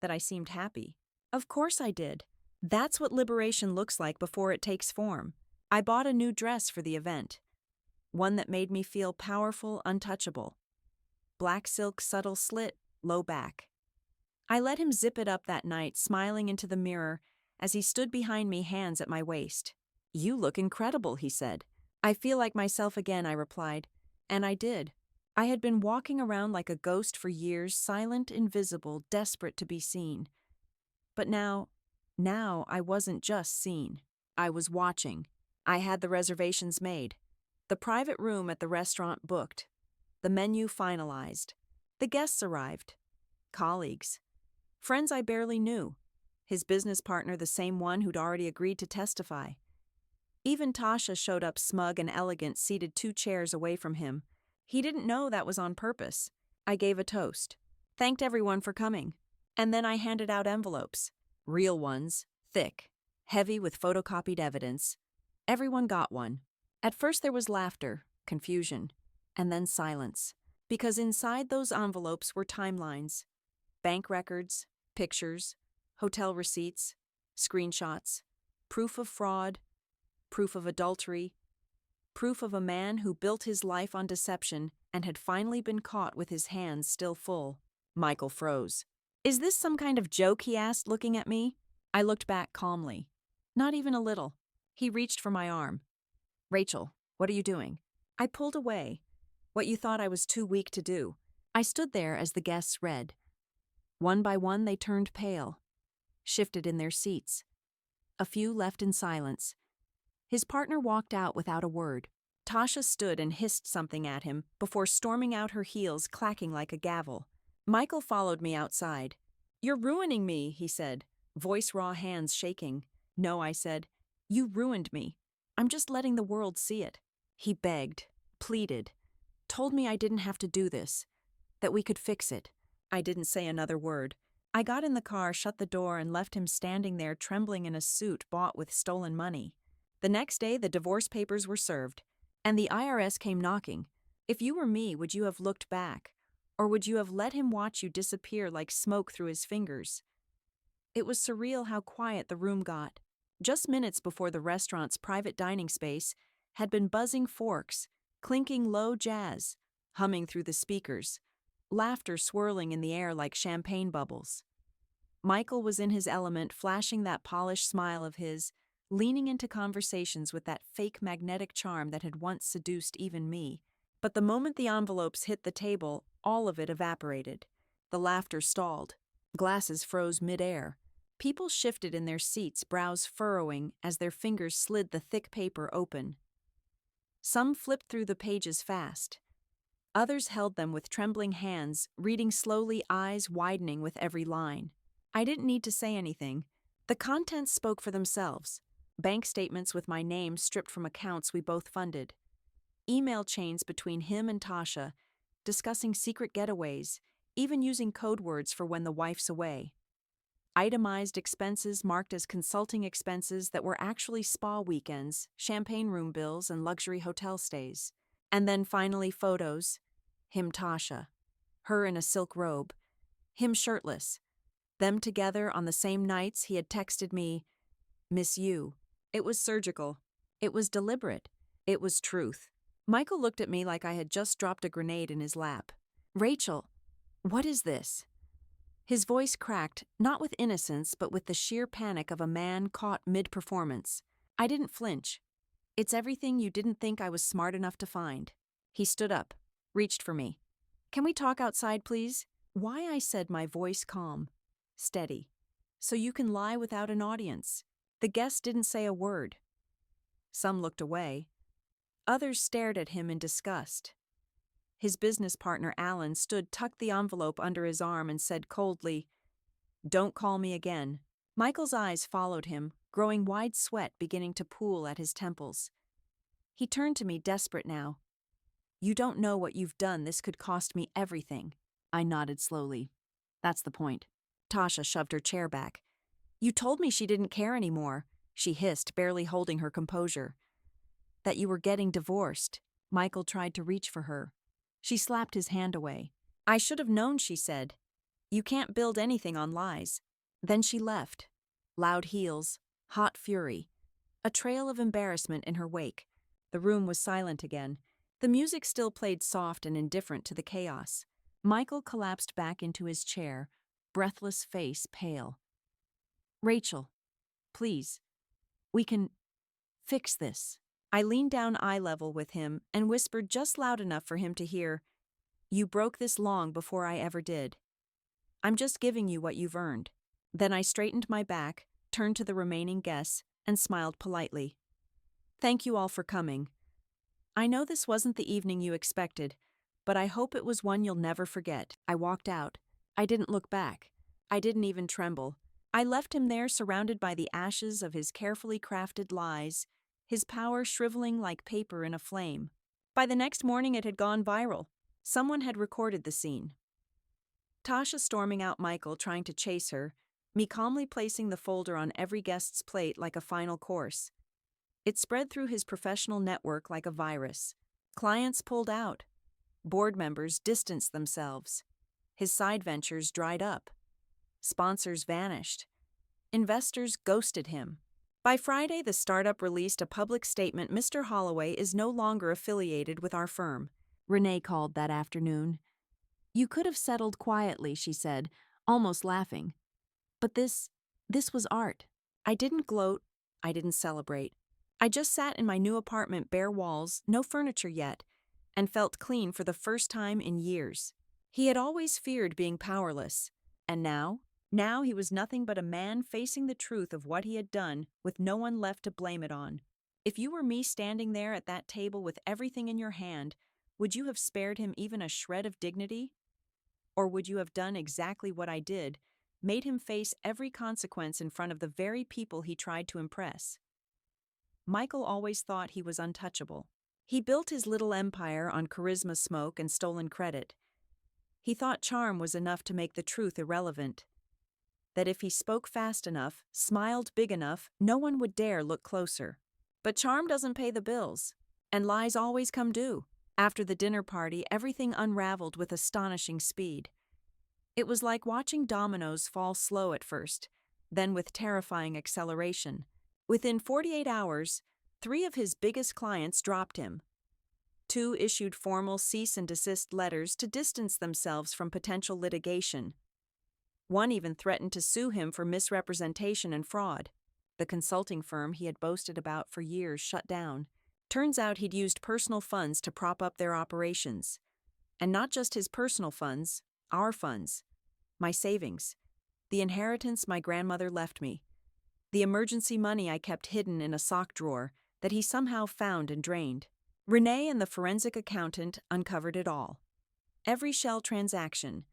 That I seemed happy. Of course I did. That's what liberation looks like before it takes form. I bought a new dress for the event. One that made me feel powerful, untouchable. Black silk, subtle slit, low back. I let him zip it up that night, smiling into the mirror as he stood behind me, hands at my waist. You look incredible, he said. I feel like myself again, I replied. And I did. I had been walking around like a ghost for years, silent, invisible, desperate to be seen. But now I wasn't just seen. I was watching. I had the reservations made. The private room at the restaurant booked. The menu finalized. The guests arrived. Colleagues. Friends I barely knew. His business partner, the same one who'd already agreed to testify. Even Tasha showed up, smug and elegant, seated 2 chairs away from him. He didn't know that was on purpose. I gave a toast. Thanked everyone for coming. And then I handed out envelopes. Real ones, thick, heavy with photocopied evidence. Everyone got one. At first there was laughter, confusion, and then silence. Because inside those envelopes were timelines. Bank records, pictures, hotel receipts, screenshots, proof of fraud, proof of adultery, proof of a man who built his life on deception and had finally been caught with his hands still full. Michael froze. Is this some kind of joke, he asked, looking at me? I looked back calmly. Not even a little. He reached for my arm. Rachel, what are you doing? I pulled away. What you thought I was too weak to do. I stood there as the guests read. One by one they turned pale, shifted in their seats. A few left in silence. His partner walked out without a word. Tasha stood and hissed something at him before storming out, her heels clacking like a gavel. Michael followed me outside. You're ruining me, he said, voice raw, hands shaking. No, I said. You ruined me. I'm just letting the world see it. He begged, pleaded, told me I didn't have to do this, that we could fix it. I didn't say another word. I got in the car, shut the door, and left him standing there trembling in a suit bought with stolen money. The next day, the divorce papers were served, and the IRS came knocking. If you were me, would you have looked back? Or would you have let him watch you disappear like smoke through his fingers? It was surreal how quiet the room got. Just minutes before the restaurant's private dining space had been buzzing forks, clinking low jazz, humming through the speakers, laughter swirling in the air like champagne bubbles. Michael was in his element, flashing that polished smile of his, leaning into conversations with that fake magnetic charm that had once seduced even me. But the moment the envelopes hit the table, all of it evaporated. The laughter stalled. Glasses froze midair. People shifted in their seats, brows furrowing as their fingers slid the thick paper open. Some flipped through the pages fast. Others held them with trembling hands, reading slowly, eyes widening with every line. I didn't need to say anything. The contents spoke for themselves. Bank statements with my name stripped from accounts we both funded. Email chains between him and Tasha, discussing secret getaways, even using code words for when the wife's away. Itemized expenses marked as consulting expenses that were actually spa weekends, champagne room bills, and luxury hotel stays. And then finally photos. Him, Tasha. Her in a silk robe. Him shirtless. Them together on the same nights he had texted me, "Miss you." It was surgical. It was deliberate. It was truth. Michael looked at me like I had just dropped a grenade in his lap. "Rachel, what is this?" His voice cracked, not with innocence, but with the sheer panic of a man caught mid-performance. I didn't flinch. "It's everything you didn't think I was smart enough to find." He stood up, reached for me. "Can we talk outside, please?" Why, I said, my voice calm, steady. "So you can lie without an audience." The guests didn't say a word. Some looked away. Others stared at him in disgust. His business partner, Alan, tucked the envelope under his arm and said coldly, "Don't call me again." Michael's eyes followed him, growing wide, sweat beginning to pool at his temples. He turned to me, desperate now. "You don't know what you've done. This could cost me everything." I nodded slowly. "That's the point." Tasha shoved her chair back. "You told me she didn't care anymore," she hissed, barely holding her composure. "That you were getting divorced." Michael tried to reach for her. She slapped his hand away. "I should have known," she said. "You can't build anything on lies." Then she left. Loud heels, hot fury, a trail of embarrassment in her wake. The room was silent again. The music still played soft and indifferent to the chaos. Michael collapsed back into his chair, breathless, face pale. "Rachel, please. We can fix this." I leaned down eye level with him and whispered just loud enough for him to hear, "You broke this long before I ever did. I'm just giving you what you've earned." Then I straightened my back, turned to the remaining guests, and smiled politely. "Thank you all for coming. I know this wasn't the evening you expected, but I hope it was one you'll never forget." I walked out. I didn't look back. I didn't even tremble. I left him there surrounded by the ashes of his carefully crafted lies, his power shriveling like paper in a flame. By the next morning it had gone viral. Someone had recorded the scene. Tasha storming out Michael, trying to chase her, me calmly placing the folder on every guest's plate like a final course. It spread through his professional network like a virus. Clients pulled out. Board members distanced themselves. His side ventures dried up. Sponsors vanished. Investors ghosted him. By Friday, the startup released a public statement: "Mr. Holloway is no longer affiliated with our firm." Renee called that afternoon. "You could have settled quietly," she said, almost laughing. "But this was art." I didn't gloat. I didn't celebrate. I just sat in my new apartment, bare walls, no furniture yet, and felt clean for the first time in years. He had always feared being powerless. And now he was nothing but a man facing the truth of what he had done with no one left to blame it on. If you were me standing there at that table with everything in your hand, would you have spared him even a shred of dignity? Or would you have done exactly what I did, made him face every consequence in front of the very people he tried to impress? Michael always thought he was untouchable. He built his little empire on charisma, smoke, and stolen credit. He thought charm was enough to make the truth irrelevant. That if he spoke fast enough, smiled big enough, no one would dare look closer. But charm doesn't pay the bills, and lies always come due. After the dinner party, everything unraveled with astonishing speed. It was like watching dominoes fall slow at first, then with terrifying acceleration. Within 48 hours, 3 of his biggest clients dropped him. 2 issued formal cease and desist letters to distance themselves from potential litigation. 1 even threatened to sue him for misrepresentation and fraud. The consulting firm he had boasted about for years shut down. Turns out he'd used personal funds to prop up their operations. And not just his personal funds, our funds. My savings. the inheritance my grandmother left me, the emergency money I kept hidden in a sock drawer that he somehow found and drained. Renee and the forensic accountant uncovered it all. Every shell transaction,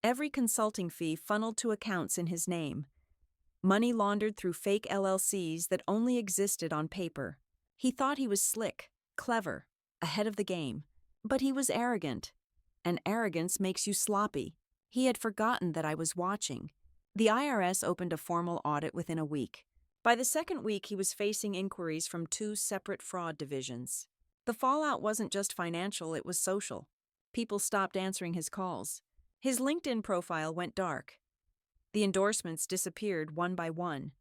every consulting fee funneled to accounts in his name, money laundered through fake LLCs that only existed on paper. He thought he was slick, clever, ahead of the game, but he was arrogant, and arrogance makes you sloppy. He had forgotten that I was watching. The IRS opened a formal audit within a week. By the second week, he was facing inquiries from 2 separate fraud divisions. The fallout wasn't just financial, it was social. People stopped answering his calls. His LinkedIn profile went dark. The endorsements disappeared one by one.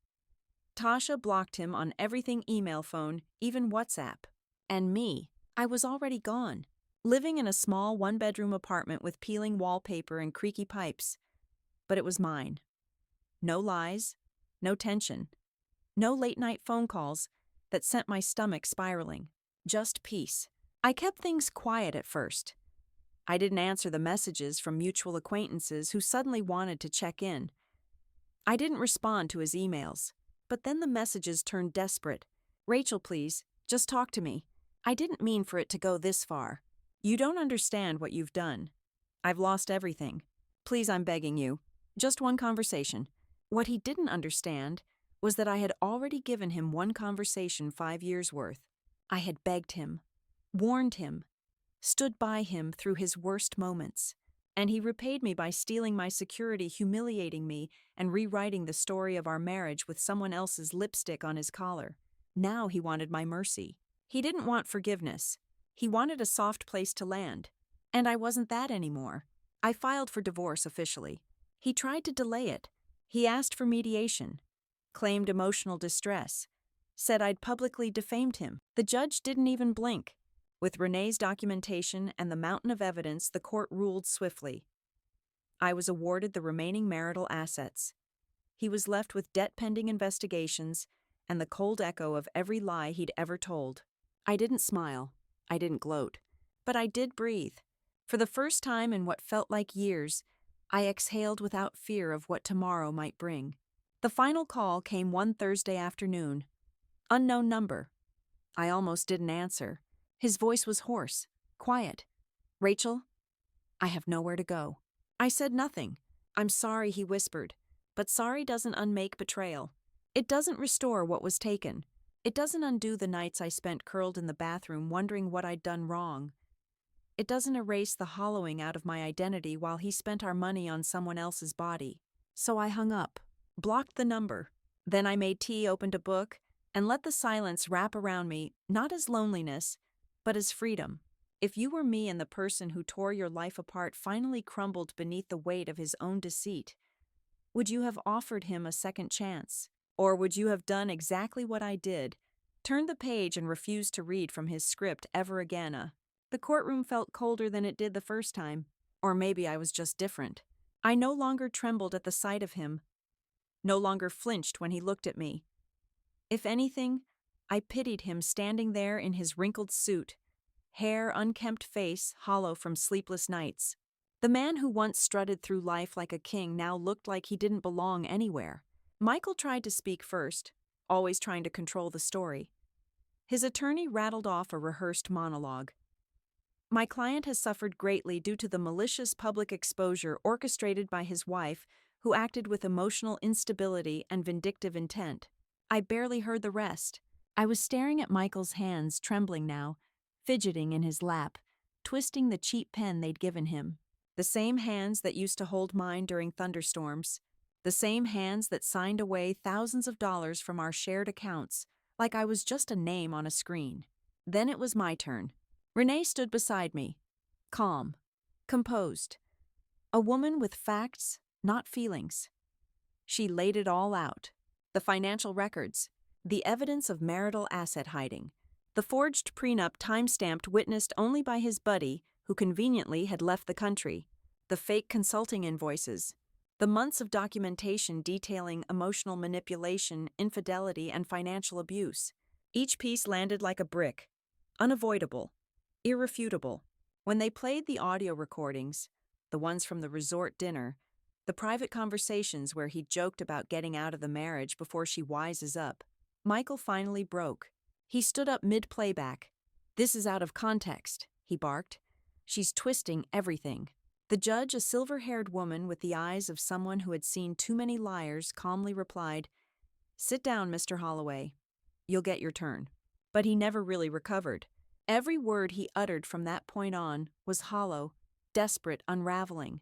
Tasha blocked him on everything: email, phone, even WhatsApp. And me, I was already gone, living in a small 1-bedroom apartment with peeling wallpaper and creaky pipes. But it was mine. No lies, no tension, no late-night phone calls that sent my stomach spiraling. Just peace. I kept things quiet at first. I didn't answer the messages from mutual acquaintances who suddenly wanted to check in. I didn't respond to his emails, but then the messages turned desperate. "Rachel, please, just talk to me. I didn't mean for it to go this far. You don't understand what you've done. I've lost everything. Please, I'm begging you. Just one conversation." What he didn't understand was that I had already given him one conversation 5 years worth. I had begged him, warned him, stood by him through his worst moments, and he repaid me by stealing my security, humiliating me, and rewriting the story of our marriage with someone else's lipstick on his collar. Now he wanted my mercy. He didn't want forgiveness. He wanted a soft place to land. And I wasn't that anymore. I filed for divorce officially. He tried to delay it. He asked for mediation, claimed emotional distress, said I'd publicly defamed him. The judge didn't even blink. With Renee's documentation and the mountain of evidence, the court ruled swiftly. I was awarded the remaining marital assets. He was left with debt-pending investigations and the cold echo of every lie he'd ever told. I didn't smile. I didn't gloat. But I did breathe. For the first time in what felt like years, I exhaled without fear of what tomorrow might bring. The final call came one Thursday afternoon. Unknown number. I almost didn't answer. His voice was hoarse, quiet. "Rachel, I have nowhere to go." I said nothing. "I'm sorry," he whispered. But sorry doesn't unmake betrayal. It doesn't restore what was taken. It doesn't undo the nights I spent curled in the bathroom wondering what I'd done wrong. It doesn't erase the hollowing out of my identity while he spent our money on someone else's body. So I hung up, blocked the number. Then I made tea, opened a book, and let the silence wrap around me, not as loneliness, but as freedom. If you were me and the person who tore your life apart finally crumbled beneath the weight of his own deceit, would you have offered him a second chance? Or would you have done exactly what I did, turned the page and refused to read from his script ever again? The courtroom felt colder than it did the first time. Or maybe I was just different. I no longer trembled at the sight of him, no longer flinched when he looked at me. If anything, I pitied him standing there in his wrinkled suit, hair, unkempt face, hollow from sleepless nights. The man who once strutted through life like a king now looked like he didn't belong anywhere. Michael tried to speak first, always trying to control the story. His attorney rattled off a rehearsed monologue. "My client has suffered greatly due to the malicious public exposure orchestrated by his wife, who acted with emotional instability and vindictive intent." I barely heard the rest. I was staring at Michael's hands, trembling now, fidgeting in his lap, twisting the cheap pen they'd given him. The same hands that used to hold mine during thunderstorms. The same hands that signed away thousands of dollars from our shared accounts, like I was just a name on a screen. Then it was my turn. Renee stood beside me, calm, composed. A woman with facts, not feelings. She laid it all out. The financial records, the evidence of marital asset hiding, the forged prenup time-stamped witnessed only by his buddy, who conveniently had left the country, the fake consulting invoices, the months of documentation detailing emotional manipulation, infidelity, and financial abuse. Each piece landed like a brick, unavoidable, irrefutable. When they played the audio recordings, the ones from the resort dinner, The private conversations where he joked about getting out of the marriage before she wises up. Michael finally broke. He stood up mid-playback. "This is out of context," he barked. "She's twisting everything." The judge, a silver-haired woman with the eyes of someone who had seen too many liars, calmly replied, "Sit down, Mr. Holloway. You'll get your turn." But he never really recovered. Every word he uttered from that point on was hollow, desperate, unraveling.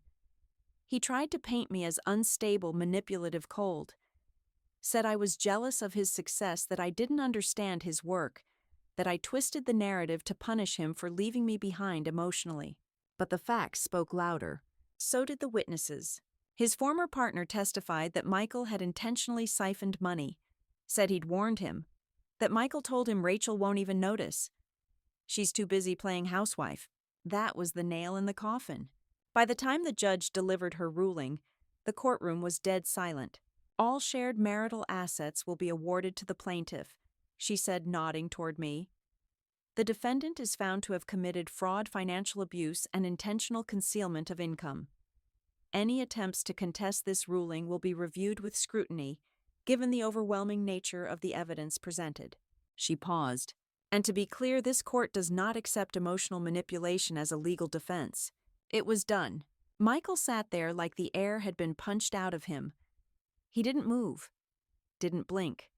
He tried to paint me as unstable, manipulative, cold. Said I was jealous of his success, that I didn't understand his work, that I twisted the narrative to punish him for leaving me behind emotionally. But the facts spoke louder. So did the witnesses. His former partner testified that Michael had intentionally siphoned money, said he'd warned him, that Michael told him Rachel won't even notice. She's too busy playing housewife. That was the nail in the coffin. By the time the judge delivered her ruling, the courtroom was dead silent. "All shared marital assets will be awarded to the plaintiff," she said, nodding toward me. "The defendant is found to have committed fraud, financial abuse, and intentional concealment of income. Any attempts to contest this ruling will be reviewed with scrutiny, given the overwhelming nature of the evidence presented." She paused. "And to be clear, this court does not accept emotional manipulation as a legal defense." It was done. Michael sat there like the air had been punched out of him. He didn't move, didn't blink,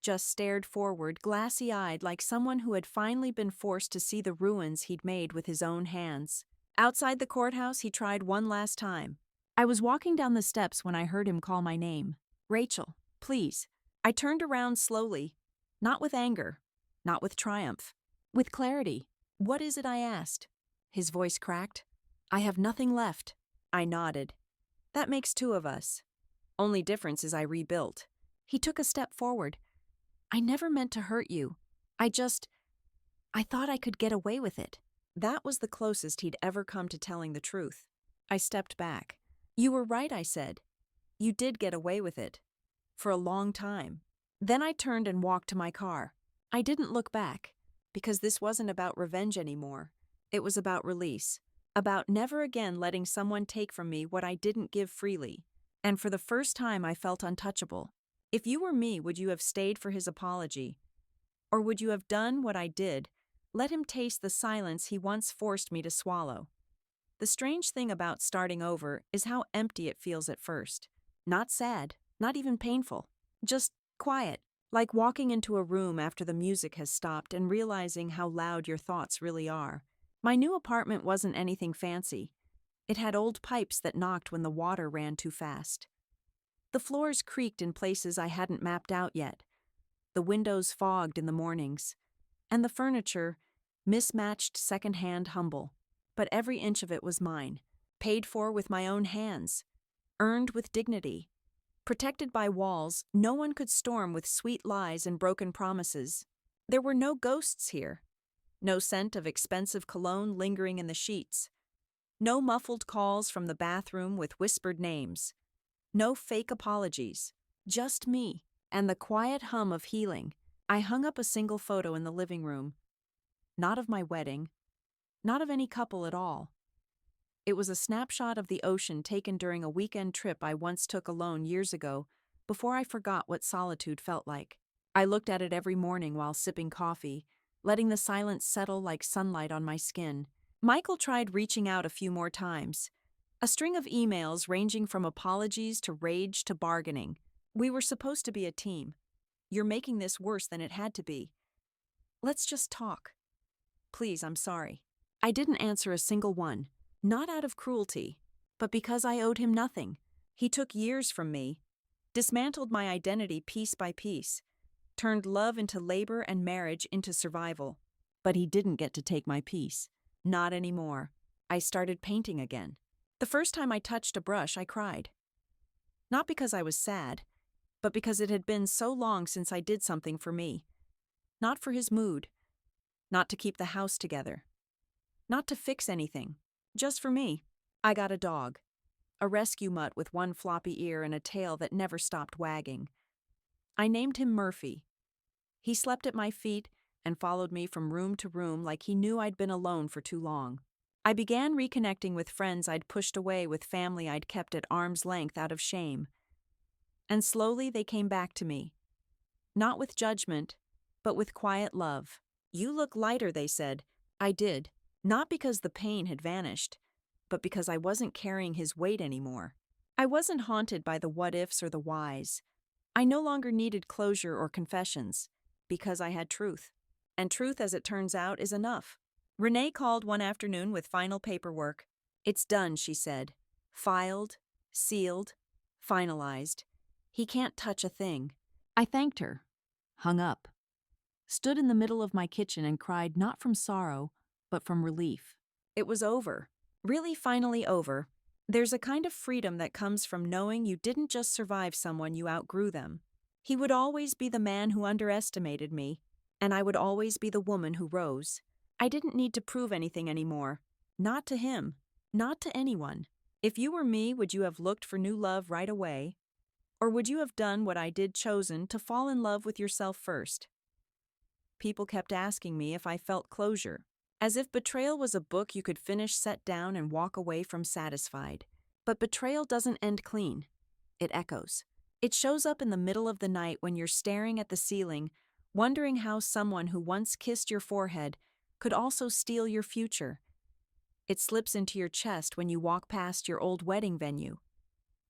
just stared forward, glassy-eyed, like someone who had finally been forced to see the ruins he'd made with his own hands. Outside the courthouse, he tried one last time. I was walking down the steps when I heard him call my name. "Rachel, please." I turned around slowly, not with anger, not with triumph, with clarity. "What is it?" I asked. His voice cracked. "I have nothing left." I nodded. "That makes two of us. Only difference is I rebuilt." He took a step forward. "I never meant to hurt you. I thought I could get away with it." That was the closest he'd ever come to telling the truth. I stepped back. "You were right," I said. "You did get away with it. For a long time." Then I turned and walked to my car. I didn't look back, because this wasn't about revenge anymore. It was about release, about never again letting someone take from me what I didn't give freely. And for the first time, I felt untouchable. If you were me, would you have stayed for his apology? Or would you have done what I did, let him taste the silence he once forced me to swallow? The strange thing about starting over is how empty it feels at first. Not sad, not even painful, just quiet, like walking into a room after the music has stopped and realizing how loud your thoughts really are. My new apartment wasn't anything fancy. It had old pipes that knocked when the water ran too fast. The floors creaked in places I hadn't mapped out yet. The windows fogged in the mornings. And the furniture, mismatched, second-hand, humble. But every inch of it was mine, paid for with my own hands, earned with dignity. Protected by walls no one could storm with sweet lies and broken promises. There were no ghosts here. No scent of expensive cologne lingering in the sheets. No muffled calls from the bathroom with whispered names. No fake apologies. Just me and the quiet hum of healing. I hung up a single photo in the living room. Not of my wedding. Not of any couple at all. It was a snapshot of the ocean taken during a weekend trip I once took alone years ago, before I forgot what solitude felt like. I looked at it every morning while sipping coffee, letting the silence settle like sunlight on my skin. Michael tried reaching out a few more times. A string of emails ranging from apologies to rage to bargaining. "We were supposed to be a team. You're making this worse than it had to be. Let's just talk. Please, I'm sorry." I didn't answer a single one, not out of cruelty, but because I owed him nothing. He took years from me, dismantled my identity piece by piece, turned love into labor and marriage into survival. But he didn't get to take my peace. Not anymore. I started painting again. The first time I touched a brush, I cried. Not because I was sad, but because it had been so long since I did something for me. Not for his mood. Not to keep the house together. Not to fix anything. Just for me. I got a dog. A rescue mutt with one floppy ear and a tail that never stopped wagging. I named him Murphy. He slept at my feet and followed me from room to room like he knew I'd been alone for too long. I began reconnecting with friends I'd pushed away, with family I'd kept at arm's length out of shame. And slowly they came back to me. Not with judgment, but with quiet love. "You look lighter," they said. I did, not because the pain had vanished, but because I wasn't carrying his weight anymore. I wasn't haunted by the what-ifs or the whys. I no longer needed closure or confessions, because I had truth. And truth, as it turns out, is enough. Renee called one afternoon with final paperwork. "It's done," she said. "Filed, sealed, finalized. He can't touch a thing." I thanked her, hung up, stood in the middle of my kitchen and cried, not from sorrow, but from relief. It was over. Really, finally over. There's a kind of freedom that comes from knowing you didn't just survive someone, you outgrew them. He would always be the man who underestimated me, and I would always be the woman who rose. I didn't need to prove anything anymore. Not to him. Not to anyone. If you were me, would you have looked for new love right away? Or would you have done what I did, chosen to fall in love with yourself first? People kept asking me if I felt closure, as if betrayal was a book you could finish, set down, and walk away from satisfied. But betrayal doesn't end clean. It echoes. It shows up in the middle of the night when you're staring at the ceiling, wondering how someone who once kissed your forehead could also steal your future. It slips into your chest when you walk past your old wedding venue.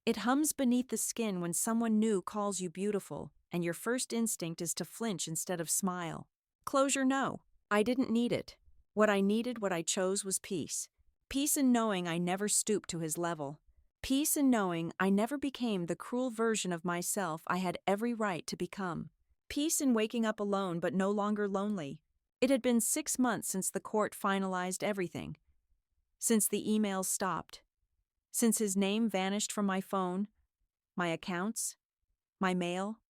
It hums beneath the skin when someone new calls you beautiful, and your first instinct is to flinch instead of smile. Closure, no. I didn't need it. What I needed, what I chose, was peace. Peace in knowing I never stooped to his level. Peace in knowing I never became the cruel version of myself I had every right to become. Peace in waking up alone but no longer lonely. It had been 6 months since the court finalized everything. Since the emails stopped. Since his name vanished from my phone, my accounts, my mail,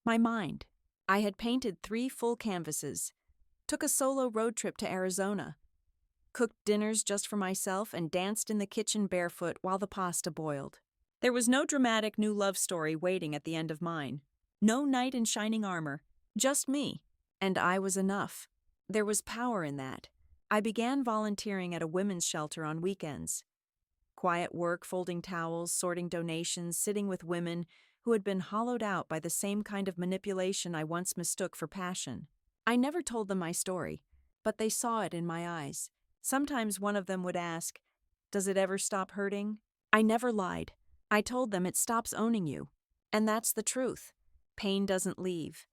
my mind. I had painted 3 full canvases, took a solo road trip to Arizona, cooked dinners just for myself, and danced in the kitchen barefoot while the pasta boiled. There was no dramatic new love story waiting at the end of mine. No knight in shining armor, just me. And I was enough. There was power in that. I began volunteering at a women's shelter on weekends. Quiet work, folding towels, sorting donations, sitting with women who had been hollowed out by the same kind of manipulation I once mistook for passion. I never told them my story, but they saw it in my eyes. Sometimes one of them would ask, "Does it ever stop hurting?" I never lied. I told them it stops owning you. And that's the truth. Pain doesn't leave.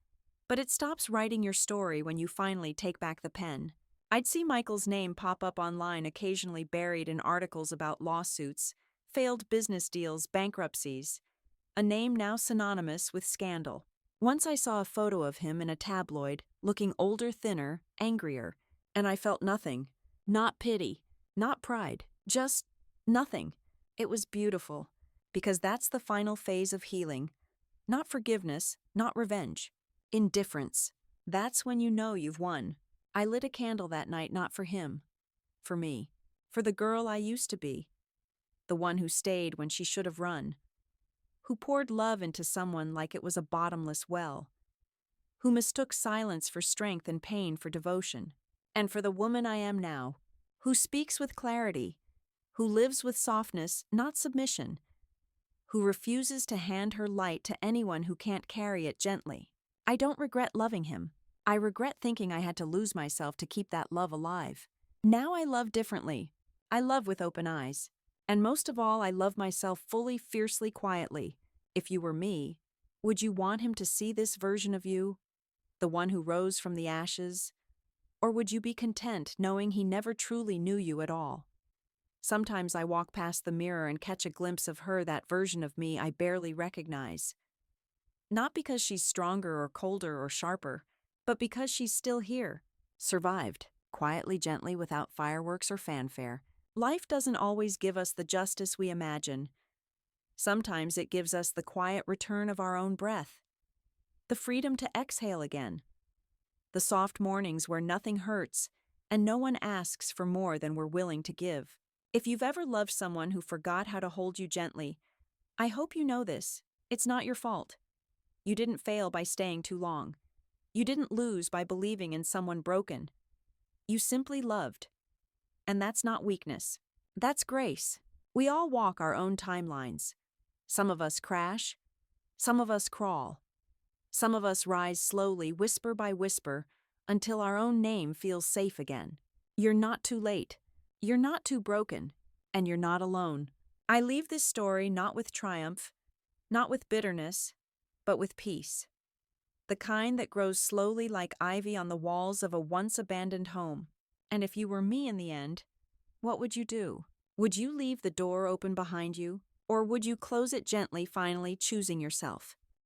But it stops writing your story when you finally take back the pen. I'd see Michael's name pop up online, occasionally buried in articles about lawsuits, failed business deals, bankruptcies, a name now synonymous with scandal. Once I saw a photo of him in a tabloid, looking older, thinner, angrier, and I felt nothing. Not pity, not pride, just nothing. It was beautiful, because that's the final phase of healing. Not forgiveness, not revenge. Indifference. That's when you know you've won. I lit a candle that night, not for him. For me. For the girl I used to be. The one who stayed when she should have run. Who poured love into someone like it was a bottomless well. Who mistook silence for strength and pain for devotion. And for the woman I am now. Who speaks with clarity. Who lives with softness, not submission. Who refuses to hand her light to anyone who can't carry it gently. I don't regret loving him. I regret thinking I had to lose myself to keep that love alive. Now I love differently. I love with open eyes. And most of all, I love myself fully, fiercely, quietly. If you were me, would you want him to see this version of you? The one who rose from the ashes? Or would you be content knowing he never truly knew you at all? Sometimes I walk past the mirror and catch a glimpse of her, that version of me I barely recognize. Not because she's stronger or colder or sharper, but because she's still here, survived, quietly, gently, without fireworks or fanfare. Life doesn't always give us the justice we imagine. Sometimes it gives us the quiet return of our own breath, the freedom to exhale again, the soft mornings where nothing hurts and no one asks for more than we're willing to give. If you've ever loved someone who forgot how to hold you gently, I hope you know this. It's not your fault. You didn't fail by staying too long. You didn't lose by believing in someone broken. You simply loved. And that's not weakness. That's grace. We all walk our own timelines. Some of us crash, some of us crawl. Some of us rise slowly, whisper by whisper, until our own name feels safe again. You're not too late. You're not too broken. And you're not alone. I leave this story not with triumph, not with bitterness, but with peace. The kind that grows slowly like ivy on the walls of a once abandoned home. And if you were me in the end, what would you do? Would you leave the door open behind you, or would you close it gently, finally choosing yourself?